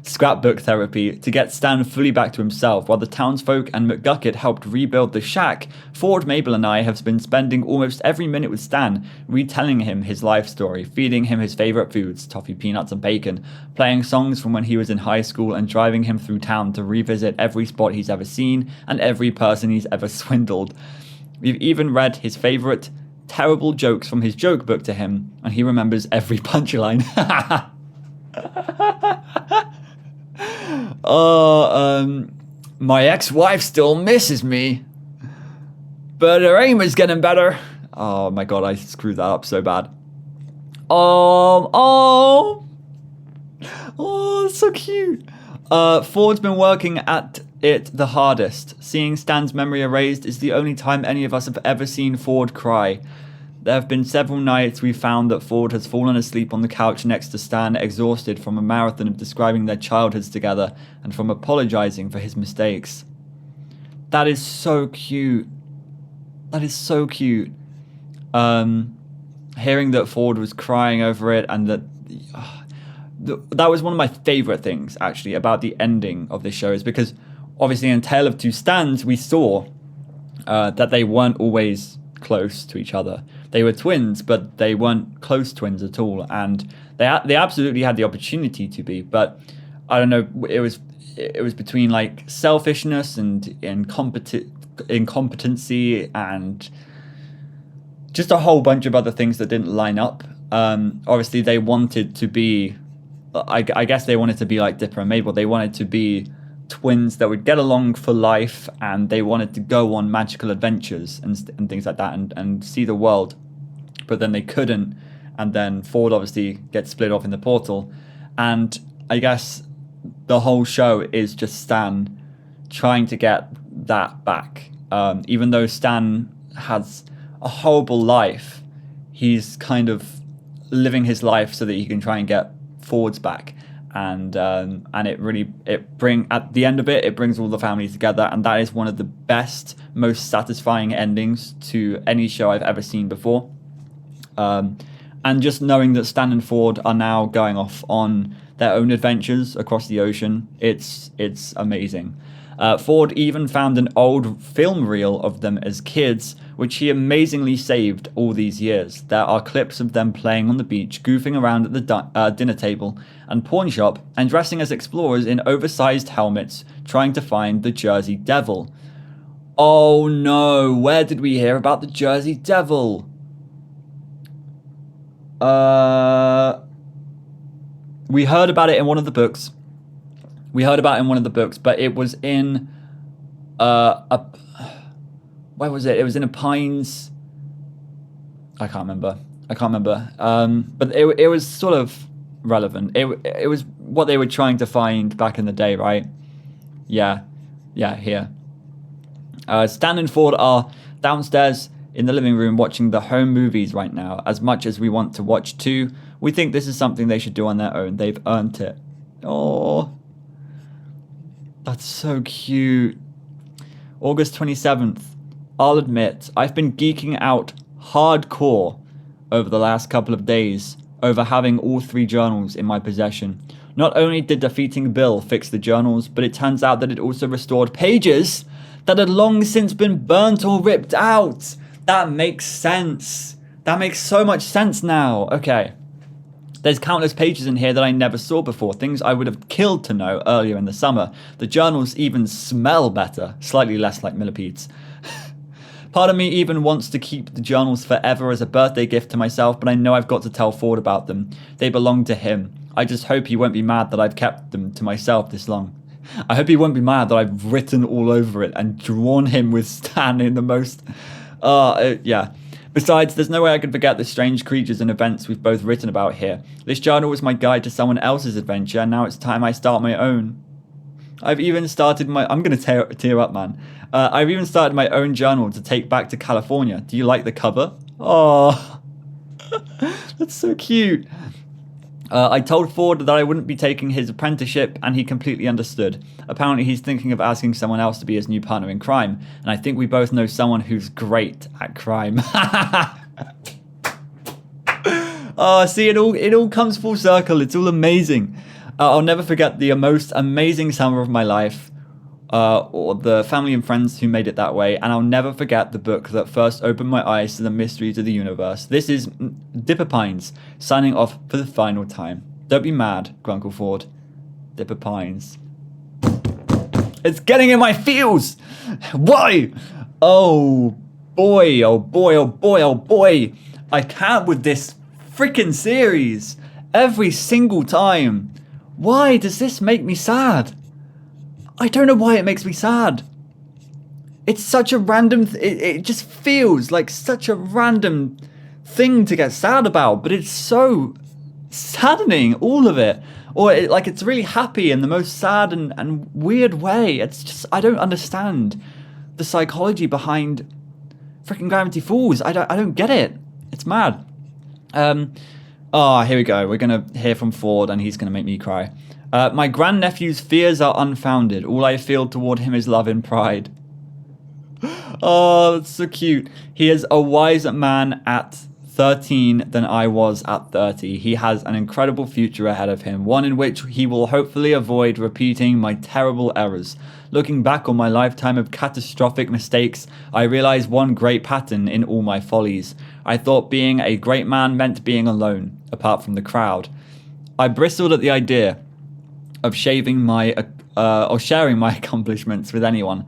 scrapbook therapy to get Stan fully back to himself. While the townsfolk and McGucket helped rebuild the shack, Ford, Mabel, and I have been spending almost every minute with Stan, retelling him his life story, feeding him his favorite foods, toffee, peanuts, and bacon, playing songs from when he was in high school, and driving him through town to revisit every spot he's ever seen and every person he's ever swindled. We've even read his favorite terrible jokes from his joke book to him, and he remembers every punchline. My ex-wife still misses me, but her aim is getting better. Oh my god, I screwed that up so bad. It's so cute. Ford's been working at it the hardest. Seeing Stan's memory erased is the only time any of us have ever seen Ford cry. There have been several nights we found that Ford has fallen asleep on the couch next to Stan, exhausted from a marathon of describing their childhoods together and from apologizing for his mistakes. That is so cute. That is so cute. Hearing that Ford was crying over it, and that was one of my favorite things, actually, about the ending of this show, is because obviously in Tale of Two Stans we saw that they weren't always close to each other. They were twins, but they weren't close twins at all, and they absolutely had the opportunity to be, but I don't know, it was between, like, selfishness and incompetency and just a whole bunch of other things that didn't line up. Obviously they wanted to be, I guess they wanted to be like Dipper and Mabel. They wanted to be twins that would get along for life, and they wanted to go on magical adventures and things like that, and see the world, but then they couldn't, and then Ford obviously gets split off in the portal, and I guess the whole show is just Stan trying to get that back. Even though Stan has a horrible life, he's kind of living his life so that he can try and get Ford's back. And at the end of it brings all the families together, and that is one of the best, most satisfying endings to any show I've ever seen before. And just knowing that Stan and Ford are now going off on their own adventures across the ocean, it's amazing. Ford even found an old film reel of them as kids, which he amazingly saved all these years. There are clips of them playing on the beach, goofing around at the dinner table and pawn shop, and dressing as explorers in oversized helmets, trying to find the Jersey Devil. Oh no, where did we hear about the Jersey Devil? We heard about it in one of the books. But it was in where was it? It was in a Pines. I can't remember. But it was sort of relevant. It was what they were trying to find back in the day, right? Yeah, here. Stan and Ford are downstairs in the living room watching the home movies right now. As much as we want to watch too, we think this is something they should do on their own. They've earned it. Oh, that's so cute. August 27th. I'll admit, I've been geeking out hardcore over the last couple of days over having all 3 journals in my possession. Not only did defeating Bill fix the journals, but it turns out that it also restored pages that had long since been burnt or ripped out. That makes sense. That makes so much sense now. Okay. There's countless pages in here that I never saw before, things I would have killed to know earlier in the summer. The journals even smell better, slightly less like millipedes. Part of me even wants to keep the journals forever as a birthday gift to myself, but I know I've got to tell Ford about them. They belong to him. I just hope he won't be mad that I've kept them to myself this long. I hope he won't be mad that I've written all over it and drawn him with Stan in the most... yeah. Besides, there's no way I could forget the strange creatures and events we've both written about here. This journal was my guide to someone else's adventure, and now it's time I start my own. I've even started my... I'm going to tear up, man. I've even started my own journal to take back to California. Do you like the cover? Oh, that's so cute. I told Ford that I wouldn't be taking his apprenticeship, and he completely understood. Apparently, he's thinking of asking someone else to be his new partner in crime, and I think we both know someone who's great at crime. Oh, see, it all comes full circle. It's all amazing. I'll never forget the most amazing summer of my life, or the family and friends who made it that way, and I'll never forget the book that first opened my eyes to the mysteries of the universe. This is Dipper Pines, signing off for the final time. Don't be mad, Grunkle Ford. Dipper Pines. It's getting in my feels! Why? Oh boy, oh boy, oh boy, oh boy. I can't with this freaking series. Every single time. Why does this make me sad? I don't know why it makes me sad. It's such a random... It just feels like such a random thing to get sad about, but it's so saddening, all of it. Or it's really happy in the most sad and weird way. It's just... I don't understand the psychology behind freaking Gravity Falls. I don't get it. It's mad. Oh, here we go. We're going to hear from Ford, and he's going to make me cry. My grandnephew's fears are unfounded. All I feel toward him is love and pride. Oh, that's so cute. He is a wiser man at 13 than I was at 30. He has an incredible future ahead of him, one in which he will hopefully avoid repeating my terrible errors. Looking back on my lifetime of catastrophic mistakes, I realize one great pattern in all my follies. I thought being a great man meant being alone, apart from the crowd. I bristled at the idea of sharing my accomplishments with anyone.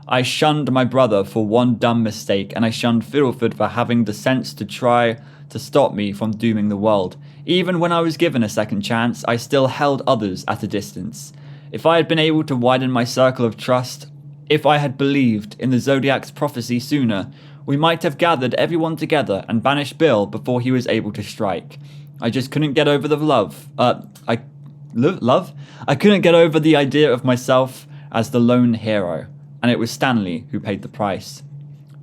I shunned my brother for one dumb mistake, and I shunned Fiddleford for having the sense to try to stop me from dooming the world. Even when I was given a second chance, I still held others at a distance. If I had been able to widen my circle of trust, if I had believed in the Zodiac's prophecy sooner, we might have gathered everyone together and banished Bill before he was able to strike. I just couldn't get over the love. I couldn't get over the idea of myself as the lone hero, and it was Stanley who paid the price.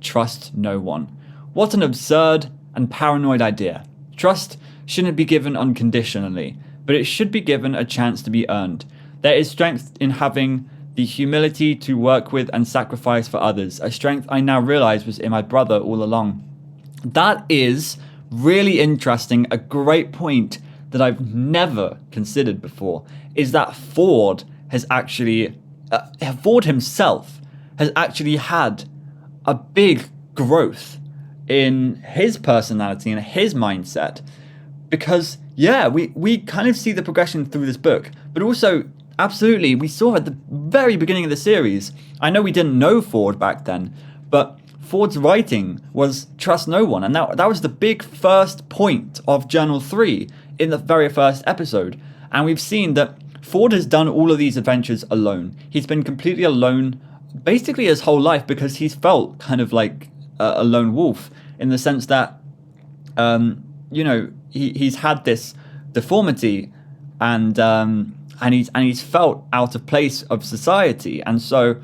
Trust no one. What an absurd and paranoid idea. Trust shouldn't be given unconditionally, but it should be given a chance to be earned. There is strength in having the humility to work with and sacrifice for others, a strength I now realize was in my brother all along. That is really interesting. A great point that I've never considered before is that Ford has actually, Ford himself has actually had a big growth in his personality and his mindset, because yeah, we kind of see the progression through this book, but also absolutely we saw at the very beginning of the series. I know we didn't know Ford back then, but Ford's writing was trust no one, and that was the big first point of Journal 3 in the very first episode. And we've seen that Ford has done all of these adventures alone. He's been completely alone basically his whole life, because he's felt kind of like a lone wolf in the sense that he's had this deformity, and he's felt out of place of society. And so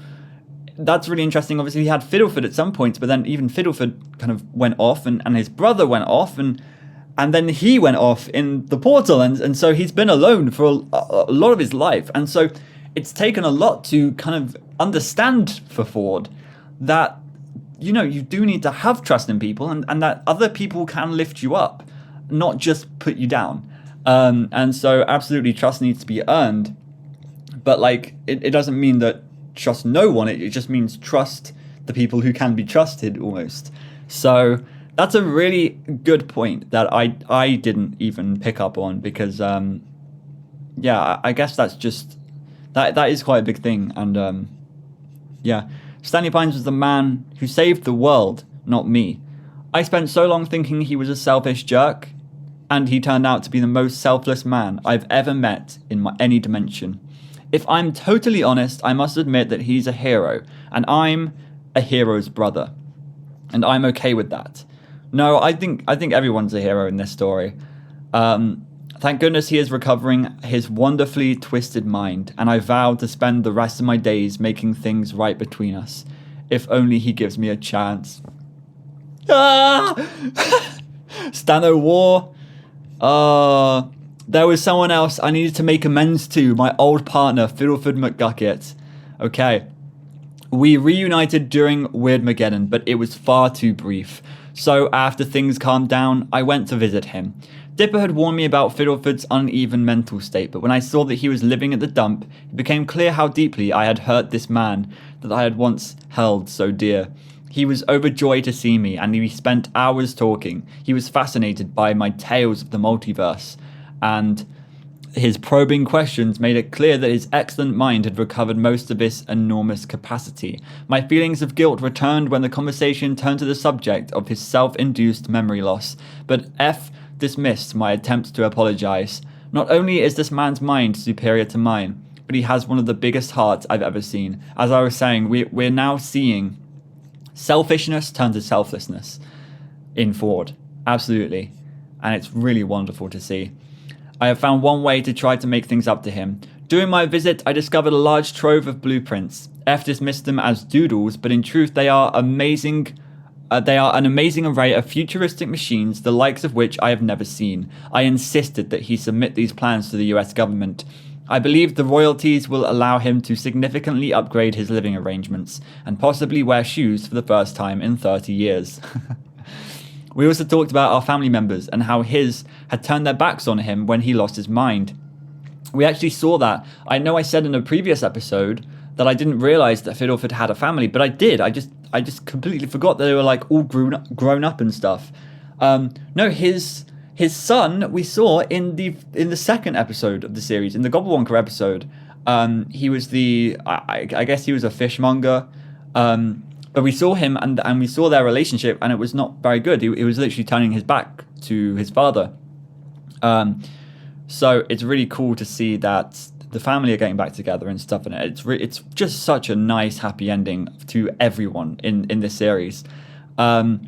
that's really interesting. Obviously he had Fiddleford at some points, but then even Fiddleford kind of went off, and his brother went off, and then he went off in the portal, and so he's been alone for a lot of his life. And so it's taken a lot to kind of understand for Ford that, you do need to have trust in people, and that other people can lift you up, not just put you down. And so absolutely trust needs to be earned, but it doesn't mean that trust no one. It just means trust the people who can be trusted almost. So that's a really good point that I didn't even pick up on, because I guess that's just that is quite a big thing. And Stanley Pines was the man who saved the world, not me. I spent so long thinking he was a selfish jerk. and he turned out to be the most selfless man I've ever met in any dimension. If I'm totally honest, I must admit that he's a hero, and I'm a hero's brother. And I'm okay with that. No, I think everyone's a hero in this story. Thank goodness he is recovering his wonderfully twisted mind, and I vow to spend the rest of my days making things right between us. If only he gives me a chance. Ah! Stano War. There was someone else I needed to make amends to, my old partner, Fiddleford McGucket. Okay. We reunited during Weirdmageddon, but it was far too brief. So after things calmed down, I went to visit him. Dipper had warned me about Fiddleford's uneven mental state, but when I saw that he was living at the dump, it became clear how deeply I had hurt this man that I had once held so dear. He was overjoyed to see me, and we spent hours talking. He was fascinated by my tales of the multiverse, and his probing questions made it clear that his excellent mind had recovered most of this enormous capacity. My feelings of guilt returned when the conversation turned to the subject of his self-induced memory loss, but F dismissed my attempts to apologize. Not only is this man's mind superior to mine, but he has one of the biggest hearts I've ever seen. As I was saying, we're now seeing selfishness turn to selflessness in Ford. Absolutely. And it's really wonderful to see. I have found one way to try to make things up to him. During my visit, I discovered a large trove of blueprints. F dismissed them as doodles, but in truth they are amazing. They are an amazing array of futuristic machines, the likes of which I have never seen. I insisted that he submit these plans to the US government. I believe the royalties will allow him to significantly upgrade his living arrangements, and possibly wear shoes for the first time in 30 years. We also talked about our family members and how his had turned their backs on him when he lost his mind. We actually saw that. I know I said in a previous episode that I didn't realize that Fiddleford had a family, but I did. I just completely forgot that they were like all grown up and stuff. No, his son we saw in the second episode of the series, in the Gobblewonker episode. He was I guess he was a fishmonger. But we saw him and we saw their relationship, and it was not very good. He was literally turning his back to his father. So it's really cool to see that the family are getting back together and stuff. And it's just such a nice, happy ending to everyone in this series. No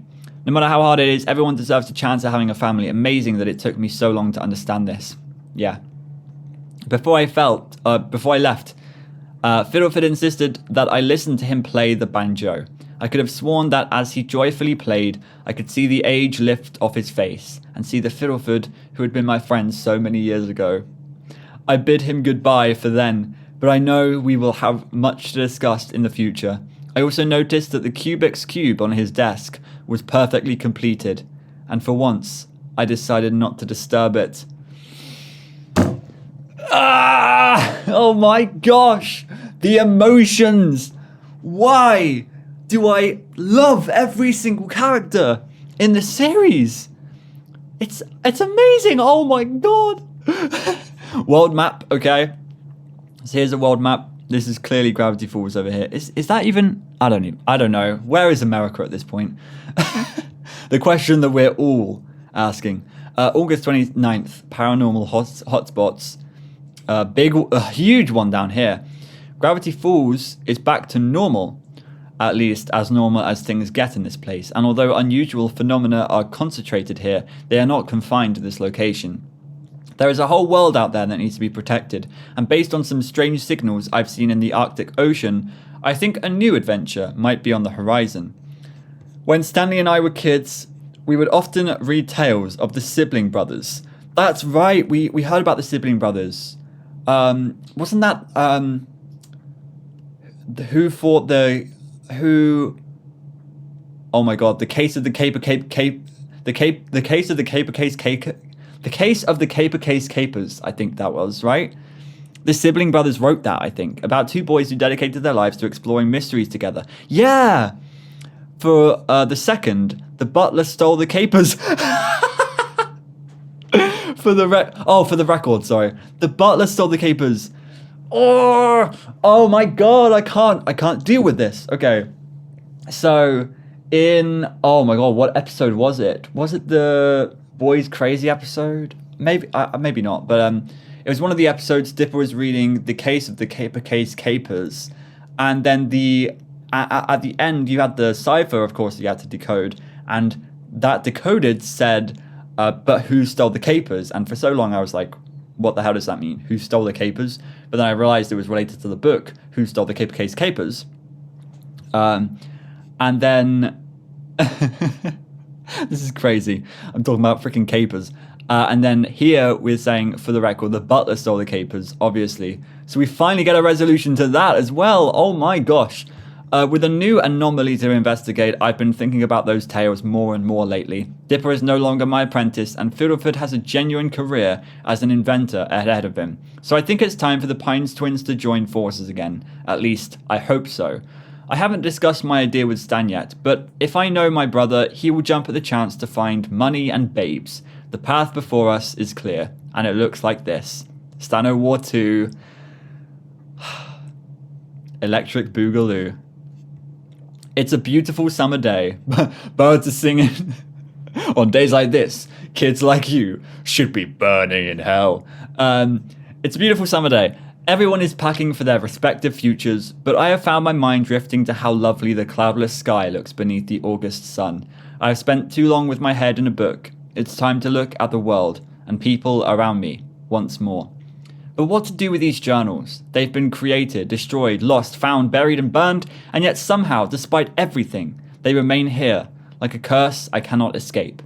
matter how hard it is, everyone deserves a chance at having a family. Amazing that it took me so long to understand this. Yeah. Before I left, Fiddleford insisted that I listen to him play the banjo. I could have sworn that as he joyfully played, I could see the age lift off his face, and see the Fiddleford who had been my friend so many years ago. I bid him goodbye for then, but I know we will have much to discuss in the future. I also noticed that the Cubix cube on his desk was perfectly completed, and for once, I decided not to disturb it. Ah! Oh my gosh! The emotions! Why do I love every single character in the series? It's amazing! Oh my god! World map, okay. So here's a world map. This is clearly Gravity Falls over here. Is that even? I don't know. Where is America at this point? The question that we're all asking. August 29th, paranormal hotspots. A huge one down here. Gravity Falls is back to normal, at least as normal as things get in this place, and although unusual phenomena are concentrated here, they are not confined to this location. There is a whole world out there that needs to be protected, and based on some strange signals I've seen in the Arctic Ocean, I think a new adventure might be on the horizon. When Stanley and I were kids, we would often read tales of the sibling brothers. That's right, we heard about the sibling brothers. Wasn't that oh my god, the case of the Caper Case Capers, I think that was, right? The sibling brothers wrote that, I think, about two boys who dedicated their lives to exploring mysteries together. Yeah! For the second, the butler stole the capers. For the record, sorry. The butler stole the capers. Oh my god, I can't deal with this. Okay. So Oh my god, what episode was it? Was it the Boys Crazy episode? Maybe maybe not, but it was one of the episodes. Dipper was reading The Case of the Caper Case Capers, and then at the end you had the cipher, of course, you had to decode, and that decoded said, but who stole the capers? And for so long I was like, what the hell does that mean? Who stole the capers? But then I realized it was related to the book, Who Stole the Caper Case Capers? And then this is crazy. I'm talking about freaking capers. And then here we're saying, for the record, the butler stole the capers, obviously. So we finally get a resolution to that as well. Oh my gosh. With a new anomaly to investigate, I've been thinking about those tales more and more lately. Dipper is no longer my apprentice, and Fiddleford has a genuine career as an inventor ahead of him. So I think it's time for the Pines twins to join forces again. At least, I hope so. I haven't discussed my idea with Stan yet, but if I know my brother, he will jump at the chance to find money and babes. The path before us is clear, and it looks like this. Stano War 2. Electric Boogaloo. It's a beautiful summer day. Birds are singing. On days like this, kids like you should be burning in hell. It's a beautiful summer day. Everyone is packing for their respective futures, but I have found my mind drifting to how lovely the cloudless sky looks beneath the August sun. I have spent too long with my head in a book. It's time to look at the world and people around me once more. But what to do with these journals? They've been created, destroyed, lost, found, buried and burned, and yet somehow, despite everything, they remain here, like a curse I cannot escape.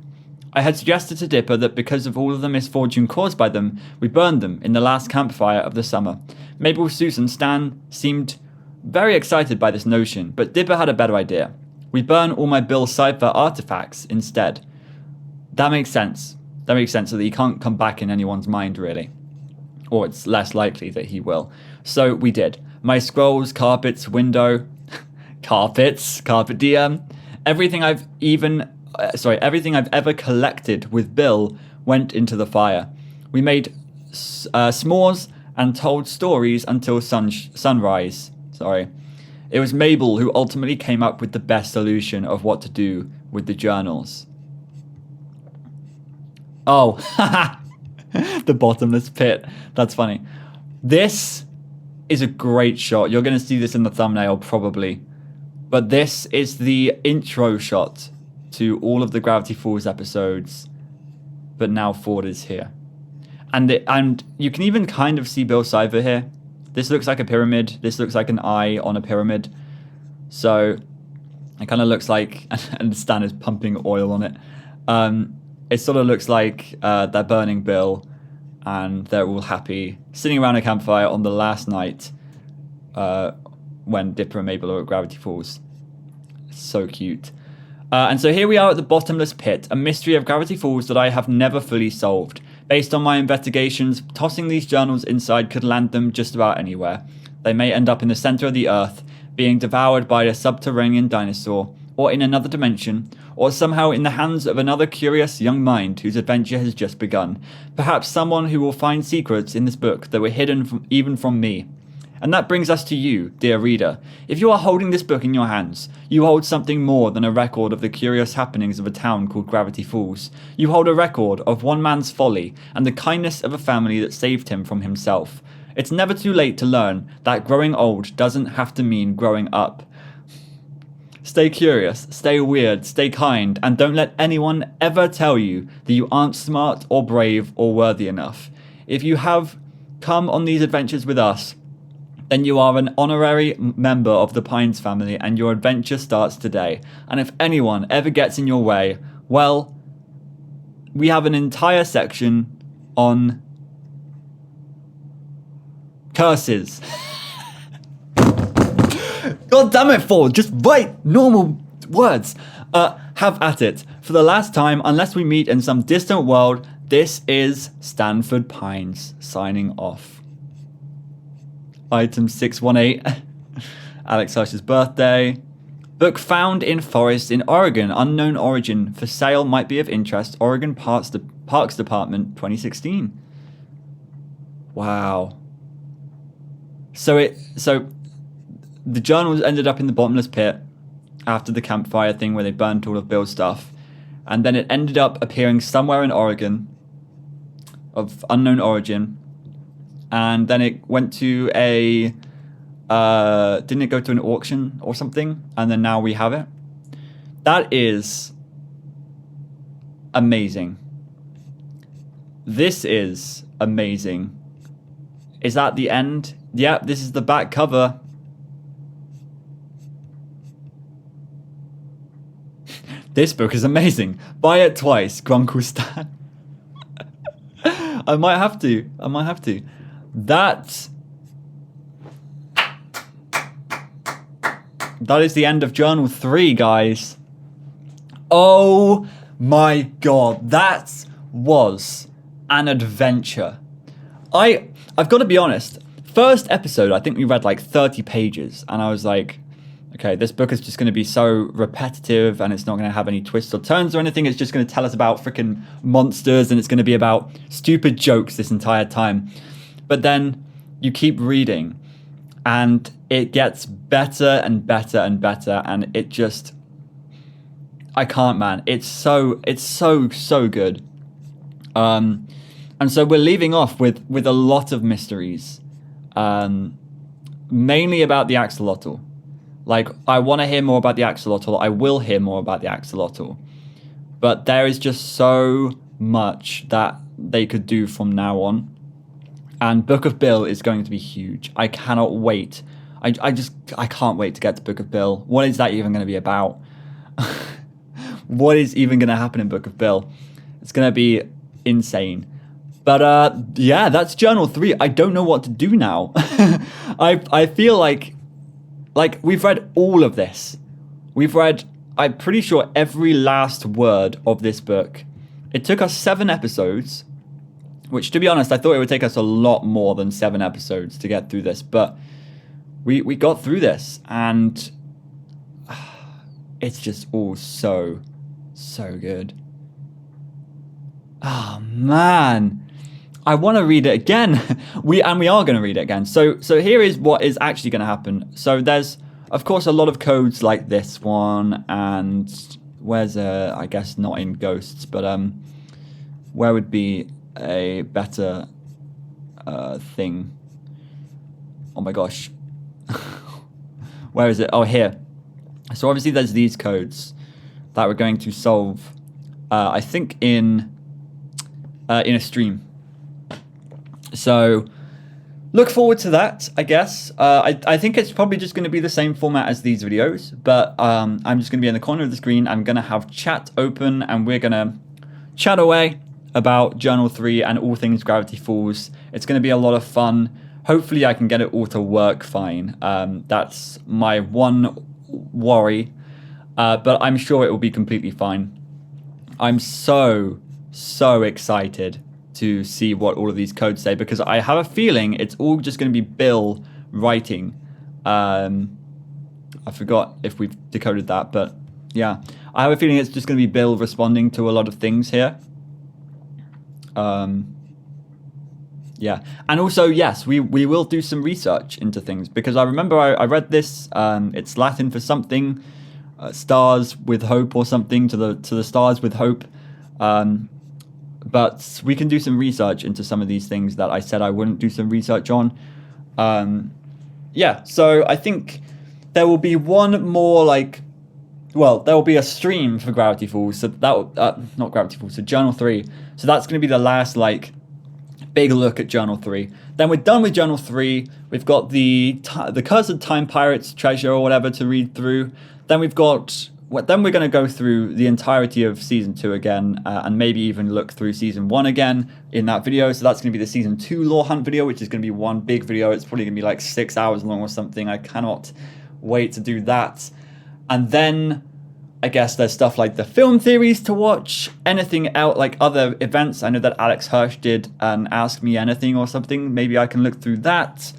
I had suggested to Dipper that because of all of the misfortune caused by them, we burned them in the last campfire of the summer. Mabel, Susan, Stan seemed very excited by this notion, but Dipper had a better idea. We burn all my Bill Cipher artifacts instead. That makes sense. That makes sense, so that he can't come back in anyone's mind, really. Or it's less likely that he will. So we did. My scrolls, carpets, window, carpet DM, everything I've ever collected with Bill went into the fire. We made s'mores and told stories until sunrise. It was Mabel who ultimately came up with the best solution of what to do with the journals. Oh, the bottomless pit. That's funny. This is a great shot. You're going to see this in the thumbnail probably. But this is the intro shot to all of the Gravity Falls episodes. But now Ford is here. And you can even kind of see Bill Cipher here. This looks like a pyramid. This looks like an eye on a pyramid. So it kind of looks like... And Stan is pumping oil on it. It sort of looks like they're burning Bill and they're all happy, sitting around a campfire on the last night when Dipper and Mabel are at Gravity Falls. It's so cute. And so here we are at the bottomless pit, a mystery of Gravity Falls that I have never fully solved. Based on my investigations, tossing these journals inside could land them just about anywhere. They may end up in the center of the earth, being devoured by a subterranean dinosaur, or in another dimension, or somehow in the hands of another curious young mind whose adventure has just begun. Perhaps someone who will find secrets in this book that were hidden even from me. And that brings us to you, dear reader. If you are holding this book in your hands, you hold something more than a record of the curious happenings of a town called Gravity Falls. You hold a record of one man's folly and the kindness of a family that saved him from himself. It's never too late to learn that growing old doesn't have to mean growing up. Stay curious, stay weird, stay kind, and don't let anyone ever tell you that you aren't smart or brave or worthy enough. If you have come on these adventures with us, then you are an honorary member of the Pines family and your adventure starts today. And if anyone ever gets in your way, well, we have an entire section on curses. God damn it, Ford, just write normal words. Have at it. For the last time, unless we meet in some distant world, this is Stanford Pines signing off. Item 618. Alex Hush's birthday. Book found in forest in Oregon. Unknown origin. For sale, might be of interest. Oregon Parks Department, 2016. Wow. So the journals ended up in the bottomless pit. after the campfire thing where they burnt all of Bill's stuff. And then it ended up appearing somewhere in Oregon of unknown origin. And then it went to a... didn't it go to an auction or something? And then now we have it. That is amazing. This is amazing. Is that the end? Yep, this is the back cover. This book is amazing. Buy it twice, Grunkle Stan. I might have to. That is the end of Journal 3, guys. Oh my god, that was an adventure. I've got to be honest. First episode, I think we read like 30 pages, and I was like, okay, this book is just going to be so repetitive, and it's not going to have any twists or turns or anything. It's just going to tell us about freaking monsters, and it's going to be about stupid jokes this entire time. But then you keep reading, and it gets better and better and better, and it just... I can't, man. It's so good. And so we're leaving off with a lot of mysteries, mainly about the axolotl. Like, I want to hear more about the axolotl. I will hear more about the axolotl. But there is just so much that they could do from now on. And Book of Bill is going to be huge. I cannot wait. I can't wait to get to Book of Bill. What is that even going to be about? What is even going to happen in Book of Bill? It's going to be insane. But yeah, that's Journal 3. I don't know what to do now. I feel like we've read all of this. We've read, I'm pretty sure, every last word of this book. It took us 7 episodes, which, to be honest, I thought it would take us a lot more than 7 episodes to get through this. But we got through this, and it's just all so good. Oh, man. I want to read it again. We are going to read it again. So here is what is actually going to happen. So there's, of course, a lot of codes like this one, and where's I guess not in Ghosts, but where would be a better thing? Oh my gosh. Where is it? Oh, here. So obviously there's these codes that we're going to solve, I think in a stream. So look forward to that, I guess. I think it's probably just going to be the same format as these videos, but I'm just going to be in the corner of the screen. I'm going to have chat open, and we're going to chat away about Journal 3 and all things Gravity Falls. It's going to be a lot of fun. Hopefully I can get it all to work fine. That's my one worry, but I'm sure it will be completely fine. I'm so excited to see what all of these codes say, because I have a feeling it's all just going to be Bill writing. I forgot if we've decoded that, but yeah, I have a feeling it's just going to be Bill responding to a lot of things here. Yeah, and also, yes, we will do some research into things, because I remember I read this. It's Latin for something, stars with hope or something, to the stars with hope. But we can do some research into some of these things that I said I wouldn't do some research on. Yeah, so I think there will be one more, there will be a stream for Gravity Falls. So that not Gravity Falls, so Journal 3. So that's going to be the last big look at Journal 3. Then we're done with Journal 3. We've got the Cursed Time Pirates treasure or whatever to read through. Then we're going to go through the entirety of Season 2 again, and maybe even look through Season 1 again in that video. So that's going to be the Season 2 lore hunt video, which is going to be one big video. It's probably going to be 6 hours long or something. I cannot wait to do that. And then I guess there's stuff like the film theories to watch, anything out, other events. I know that Alex Hirsch did an Ask Me Anything or something. Maybe I can look through that.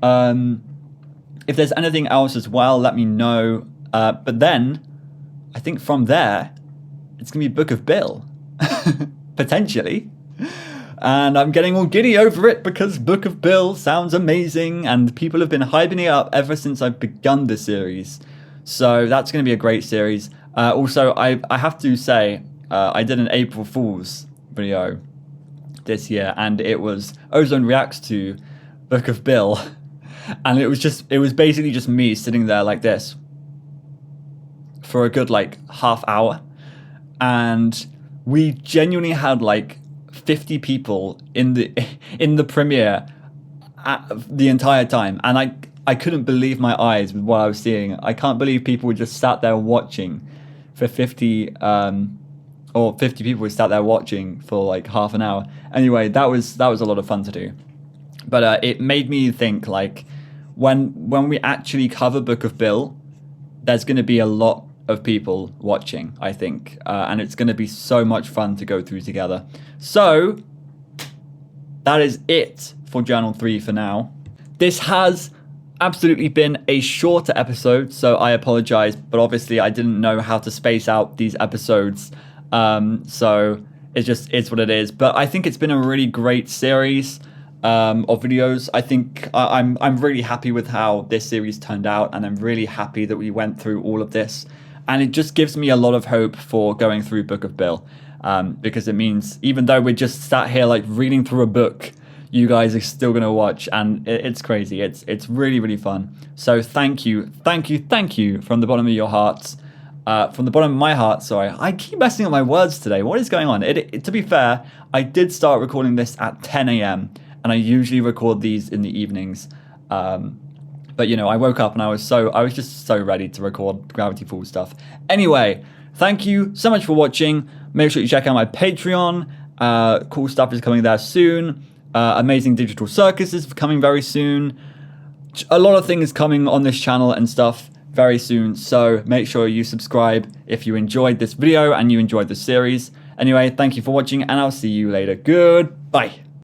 If there's anything else as well, let me know. But then I think from there, it's going to be Book of Bill, potentially. And I'm getting all giddy over it because Book of Bill sounds amazing, and people have been hyping it up ever since I've begun the series. So that's going to be a great series. Also, I have to say, I did an April Fool's video this year, and it was Ozone reacts to Book of Bill, and it was basically just me sitting there like this for a good like half hour, and we genuinely had like 50 people in the premiere the entire time, and I couldn't believe my eyes with what I was seeing. I can't believe people were just sat there watching for 50 or 50 people were sat there watching for like half an hour. Anyway, that was a lot of fun to do. But it made me think, like, when we actually cover Book of Bill, there's going to be a lot of people watching, I think. And it's going to be so much fun to go through together. So, that is it for Journal 3 for now. This has absolutely been a shorter episode, so I apologize. But obviously, I didn't know how to space out these episodes. So it's what it is. But I think it's been a really great series of videos. I think I'm really happy with how this series turned out, and I'm really happy that we went through all of this. And it just gives me a lot of hope for going through Book of Bill, because it means even though we're just sat here like reading through a book, you guys are still gonna watch, and it's crazy. It's really, really fun. So thank you from the bottom of your hearts. From the bottom of my heart, sorry. I keep messing up my words today. What is going on? To be fair, I did start recording this at 10 a.m. and I usually record these in the evenings. But you know, I woke up and I was just so ready to record Gravity Falls stuff. Anyway, thank you so much for watching. Make sure you check out my Patreon. Cool stuff is coming there soon. Amazing Digital Circus is coming very soon. A lot of things coming on this channel and stuff very soon, so make sure you subscribe if you enjoyed this video and you enjoyed the series. Anyway, thank you for watching, and I'll see you later. Goodbye.